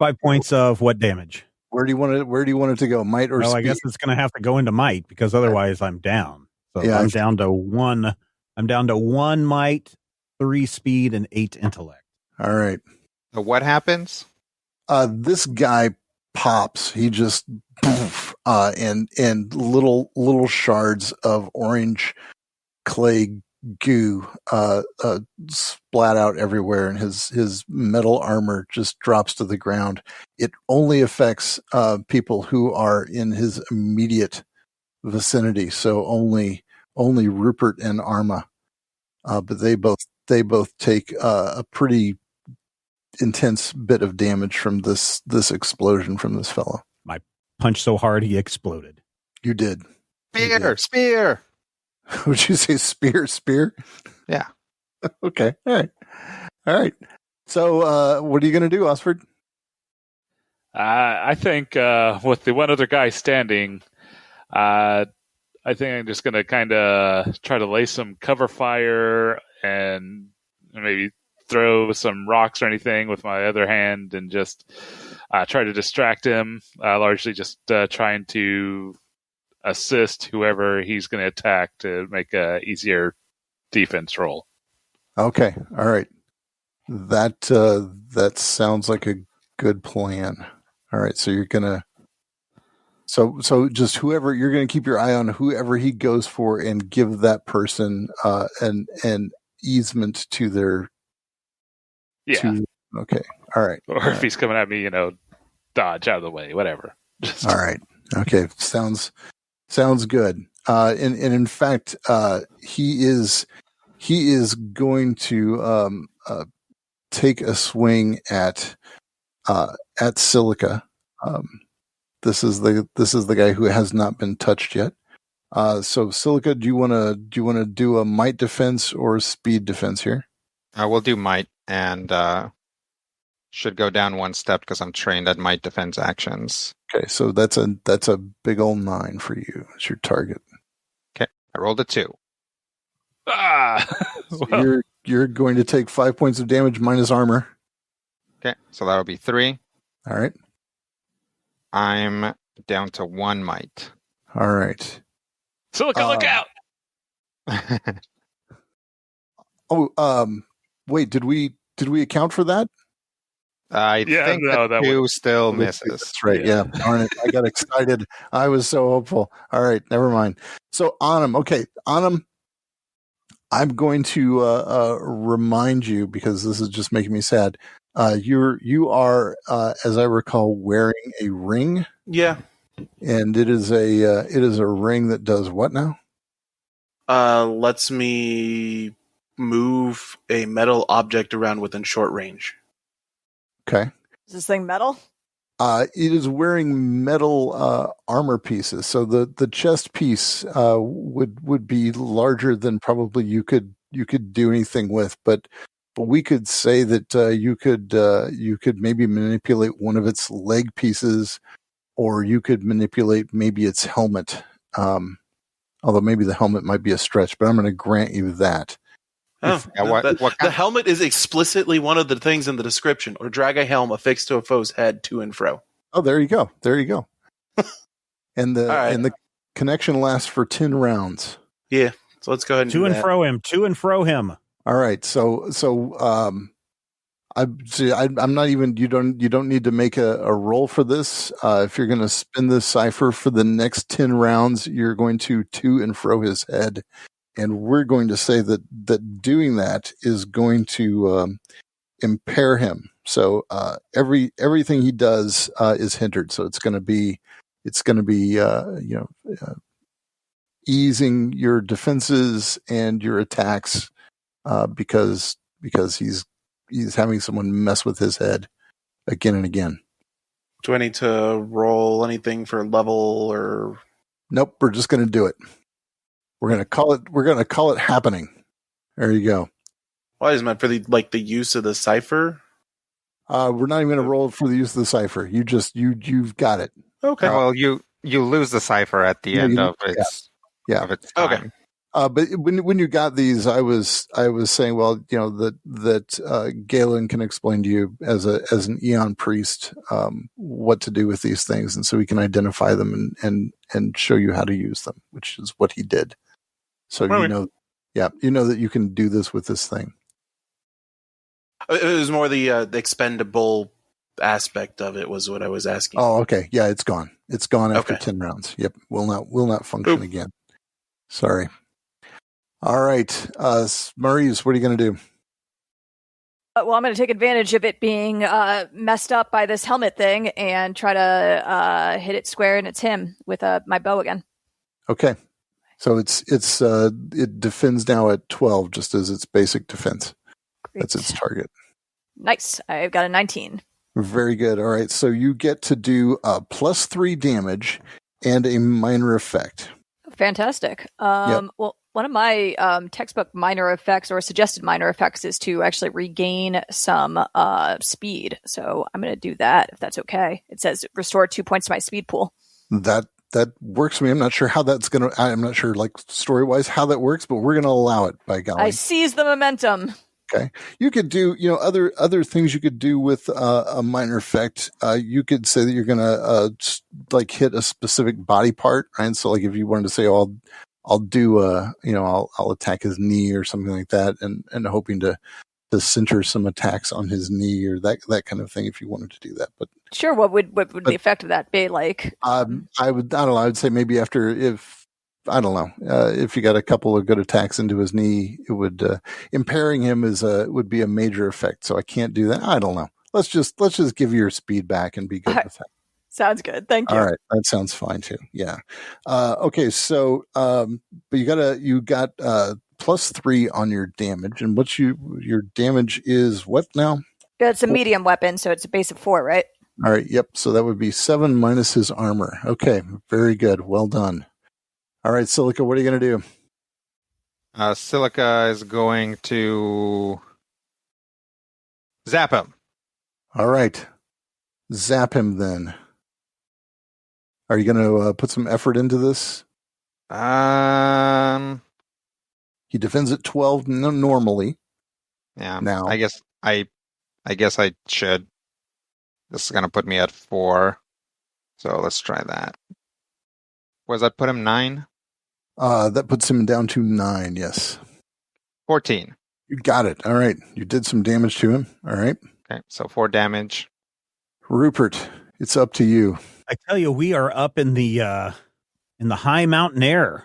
5 points of what damage? Where do you want it to go? Might or speed? I guess it's going to have to go into might because otherwise I'm down. So yeah, I'm down to 1. I'm down to 1 might, 3 speed, and 8 intellect. All right. So what happens? This guy pops. He just poof, and little shards of orange clay goo splat out everywhere, and his metal armor just drops to the ground. It only affects people who are in his immediate vicinity, so only Rupert and Arma. But they both take a pretty intense bit of damage from this explosion from this fellow. My punch so hard he exploded. You did. Spear. Would you say spear? Yeah. Okay. All right. So, what are you going to do, Osford? I think with the one other guy standing, I think I'm just going to kind of try to lay some cover fire and maybe throw some rocks or anything with my other hand and just try to distract him, largely just trying to assist whoever he's going to attack to make a easier defense roll. Okay. All right. That sounds like a good plan. All right. So you're going to So just whoever, you're going to keep your eye on whoever he goes for and give that person an easement to their. Yeah. Okay. All right. Or if he's coming at me, dodge out of the way, whatever. All right. Okay. Sounds good. And in fact, he is going to take a swing at Silica. this is the guy who has not been touched yet. So Silica, do you want to do a might defense or a speed defense here? We'll do might, and should go down one step because I'm trained at might defense actions. Okay, so that's a big old 9 for you. It's your target. Okay, I rolled a 2. So you're going to take 5 points of damage minus armor. Okay, so that'll be 3. All right. I'm down to 1 might. All right. Silica, look out! Wait, did we account for that? I think that 2 still misses. That's right. Yeah. Darn it. I got excited. I was so hopeful. All right. Never mind. So Anam. Okay. Anam, I'm going to remind you, because this is just making me sad. You are, as I recall, wearing a ring. Yeah. And it is a ring that does what now? Lets me move a metal object around within short range. Okay. Is this thing metal? It is wearing metal armor pieces, so the chest piece would be larger than probably you could do anything with, but we could say that you could maybe manipulate one of its leg pieces, or you could manipulate maybe its helmet. Although maybe the helmet might be a stretch, but I'm going to grant you that. The helmet is explicitly one of the things in the description, or drag a helm affixed to a foe's head to and fro. Oh, there you go. And the connection lasts for 10 rounds. Yeah. So let's go ahead and to and fro him. All right. So I'm not even, you don't need to make a roll for this. If you're going to spin this cipher for the next 10 rounds, you're going to and fro his head. And we're going to say that doing that is going to impair him. So everything he does is hindered. So it's going to be easing your defenses and your attacks because he's having someone mess with his head again and again. Do I need to roll anything for level or? Nope. We're just going to do it. We're going to call it happening. There you go. Why is it for the use of the cipher? We're not even going to roll for the use of the cipher. You've got it. Okay. Well, you lose the cipher at the end of its of its time. Okay. But when you got these, I was saying, well, that Galen can explain to you as an Eon priest what to do with these things, and so he can identify them and show you how to use them, which is what he did. So you know that you can do this with this thing. It was more the expendable aspect of it was what I was asking. Oh, okay. Yeah, it's gone. It's gone after 10 rounds. Yep, will not function again. Sorry. All right, Maurice, what are you going to do? Well, I'm going to take advantage of it being messed up by this helmet thing and try to hit it square in its him with my bow again. Okay, so it defends now at 12, just as its basic defense. Great. That's its target. Nice. I've got a 19. Very good. All right, so you get to do +3 damage and a minor effect. Fantastic. Well, one of my textbook minor effects or suggested minor effects is to actually regain some speed. So I'm going to do that if that's okay. It says restore 2 points to my speed pool. That works for me. I'm not sure how that's going to. I'm not sure, like story wise, how that works, but we're going to allow it. By golly, I seize the momentum. Okay, you could do other things you could do with a minor effect. You could say that you're going to like hit a specific body part, right? So like if you wanted to say, oh, I'll do I'll attack his knee or something like that, and hoping to center some attacks on his knee or that kind of thing if you wanted to do that. But sure, what would the effect of that be like? I don't know. I would say maybe after if you got a couple of good attacks into his knee, it would impairing him would be a major effect. So I can't do that. I don't know. Let's just give you your speed back and be good with that. Sounds good. Thank you. All right. That sounds fine too. Yeah. Okay. So, but you got +3 on your damage, and your damage is what now? It's a medium weapon, so it's a base of 4, right? All right. Yep. So that would be 7 minus his armor. Okay. Very good. Well done. All right, Silica, what are you going to do? Silica is going to zap him. All right. Zap him then. Are you going to put some effort into this? He defends at 12 normally. Yeah. Now. I guess I should. This is going to put me at 4. So let's try that. Was that put him 9? That puts him down to 9, yes. 14. You got it. All right. You did some damage to him. All right. Okay, so 4 damage. Rupert, it's up to you. I tell you, we are up in the high mountain air.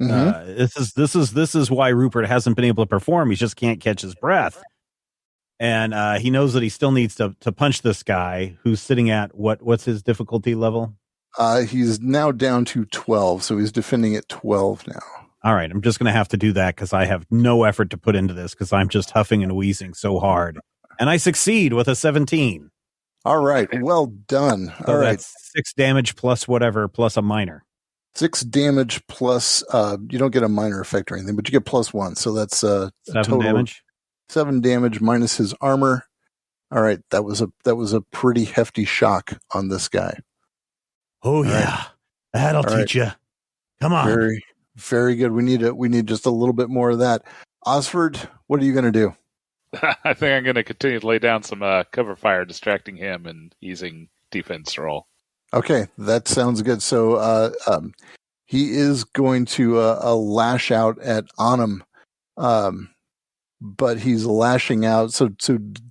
Mm-hmm. This is why Rupert hasn't been able to perform. He just can't catch his breath. And he knows that he still needs to punch this guy who's sitting at what's his difficulty level? He's now down to 12, so he's defending at 12 now. All right, I'm just going to have to do that because I have no effort to put into this because I'm just huffing and wheezing so hard. And I succeed with a 17. All right, well done. So all right. That's 6 damage plus whatever, plus a minor. 6 damage plus, you don't get a minor effect or anything, but you get +1, so that's 7 total damage. 7 damage minus his armor. All right, that was a pretty hefty shock on this guy. Oh, yeah. That'll teach you. Come on. Very, very good. We need just a little bit more of that. Osford, what are you going to do? I think I'm going to continue to lay down some cover fire, distracting him and using defense roll. Okay, that sounds good. So he is going to lash out at Anam, but he's lashing out. So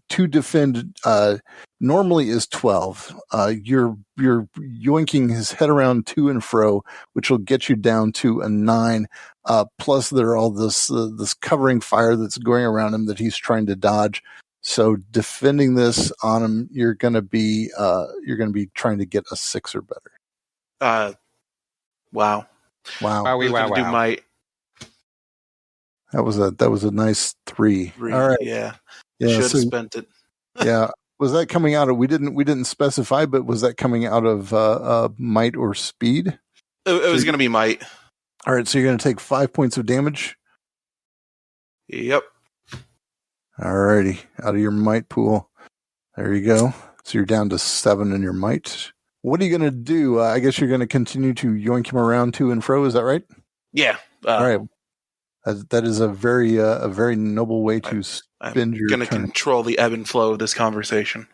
to defend normally is 12. You're yoinking his head around to and fro, which will get you down to a 9. Plus, there are all this covering fire that's going around him that he's trying to dodge. So defending this on him, you're going to be trying to get a 6 or better. Wow. Wow. Do might. That was a nice 3. All right. Yeah. Yeah. Should have spent it. Yeah. Was that coming out of? We didn't specify, but was that coming out of might or speed? It was going to be might. All right. So you're going to take 5 points of damage. Yep. All righty. Out of your might pool. There you go. So you're down to 7 in your might. What are you going to do? I guess you're going to continue to yoink him around to and fro. Is that right? Yeah. All right. That is a very noble way to spend your turn. I'm going to control the ebb and flow of this conversation.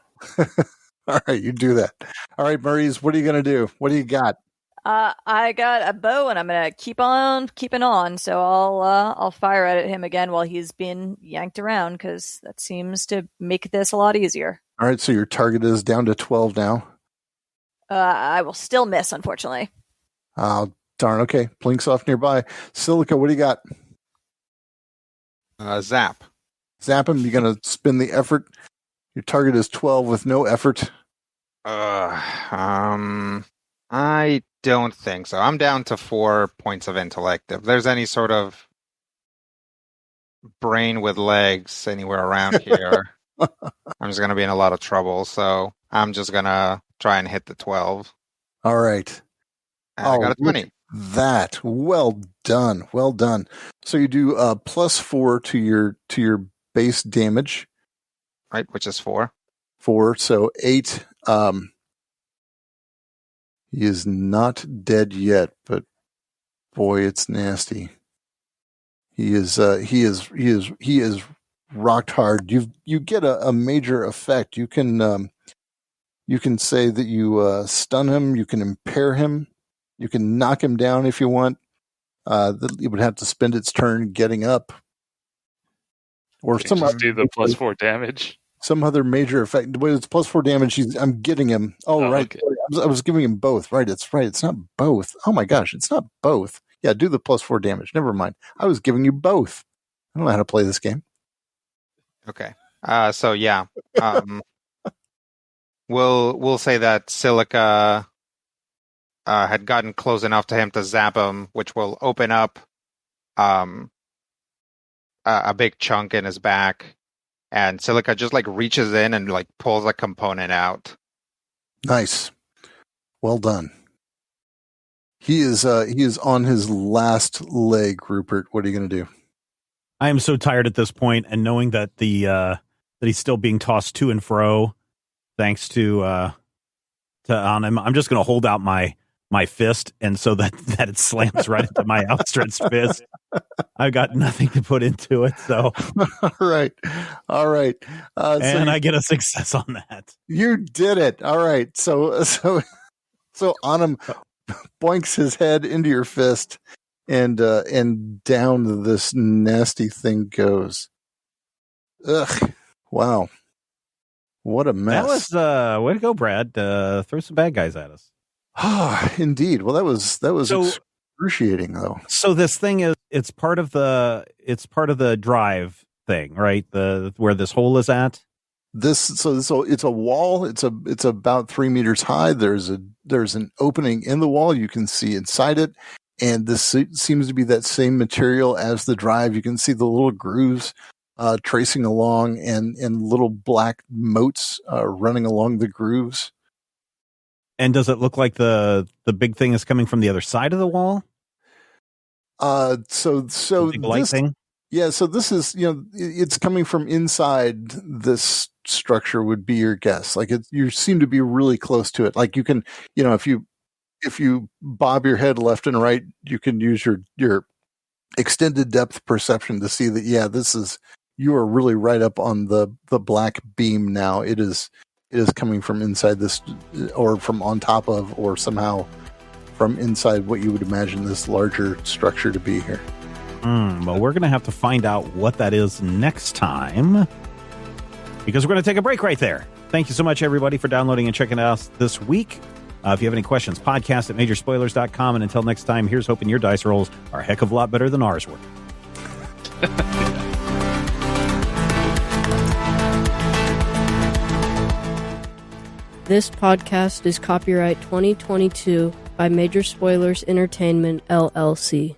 All right, you do that. All right, Maurice, what are you going to do? What do you got? I got a bow, and I'm going to keep on keeping on. So I'll fire at him again while he's being yanked around, because that seems to make this a lot easier. All right, so your target is down to 12 now. I will still miss, unfortunately. Oh, darn. Okay, Blink's off nearby. Silica, what do you got? Zap. Zap him. You're going to spend the effort. Your target is 12 with no effort. I don't think so. I'm down to 4 points of intellect. If there's any sort of brain with legs anywhere around here, I'm just going to be in a lot of trouble. So I'm just going to try and hit the 12. All right. And I got a 20. That. Well done. Well done. So you do +4 to your base damage. Right, which is 4. 4, so 8. He is not dead yet, but boy, it's nasty. He is rocked hard. You get a major effect. You can say that you stun him. You can impair him. You can knock him down if you want. It would have to spend its turn getting up, or do the +4 damage. Some other major effect. When it's +4 damage, I'm getting him. Oh, right. Okay. I was giving him both. Right. It's right. It's not both. Oh my gosh. It's not both. Yeah. Do the +4 damage. Never mind. I was giving you both. I don't know how to play this game. Okay. So yeah. We'll say that Silica had gotten close enough to him to zap him, which will open up a big chunk in his back. And Silica just reaches in and pulls a component out Nice. Well done. He is on his last leg, Rupert. What are you going to do? I am so tired at this point, and knowing that that he's still being tossed to and fro, thanks to on him, I'm just going to hold out my fist, and so that it slams right into my outstretched fist. I've got nothing to put into it, so all right. And I get a success on that. You did it. All right. So Anam boinks his head into your fist, and down this nasty thing goes. Ugh! Wow, what a mess. That was way to go, Brad. Throw some bad guys at us. Indeed. Well, that was excruciating, though. So this thing is it's part of the drive thing, right? Where this hole is at. So it's a wall. It's about 3 meters high. There's an opening in the wall. You can see inside it, and this seems to be that same material as the drive. You can see the little grooves tracing along, and little black motes running along the grooves. And does it look like the big thing is coming from the other side of the wall? So the big light thing. Yeah, so this is, it's coming from inside this structure would be your guess. Like you seem to be really close to it. Like you can, if you bob your head left and right, you can use your extended depth perception to see that, yeah, you are really right up on the black beam now. It is coming from inside this, or from on top of, or somehow from inside what you would imagine this larger structure to be here. Well, we're going to have to find out what that is next time, because we're going to take a break right there. Thank you so much, everybody, for downloading and checking us this week. If you have any questions, podcast at majorspoilers.com. And until next time, here's hoping your dice rolls are a heck of a lot better than ours were. This podcast is copyright 2022 by Major Spoilers Entertainment, LLC.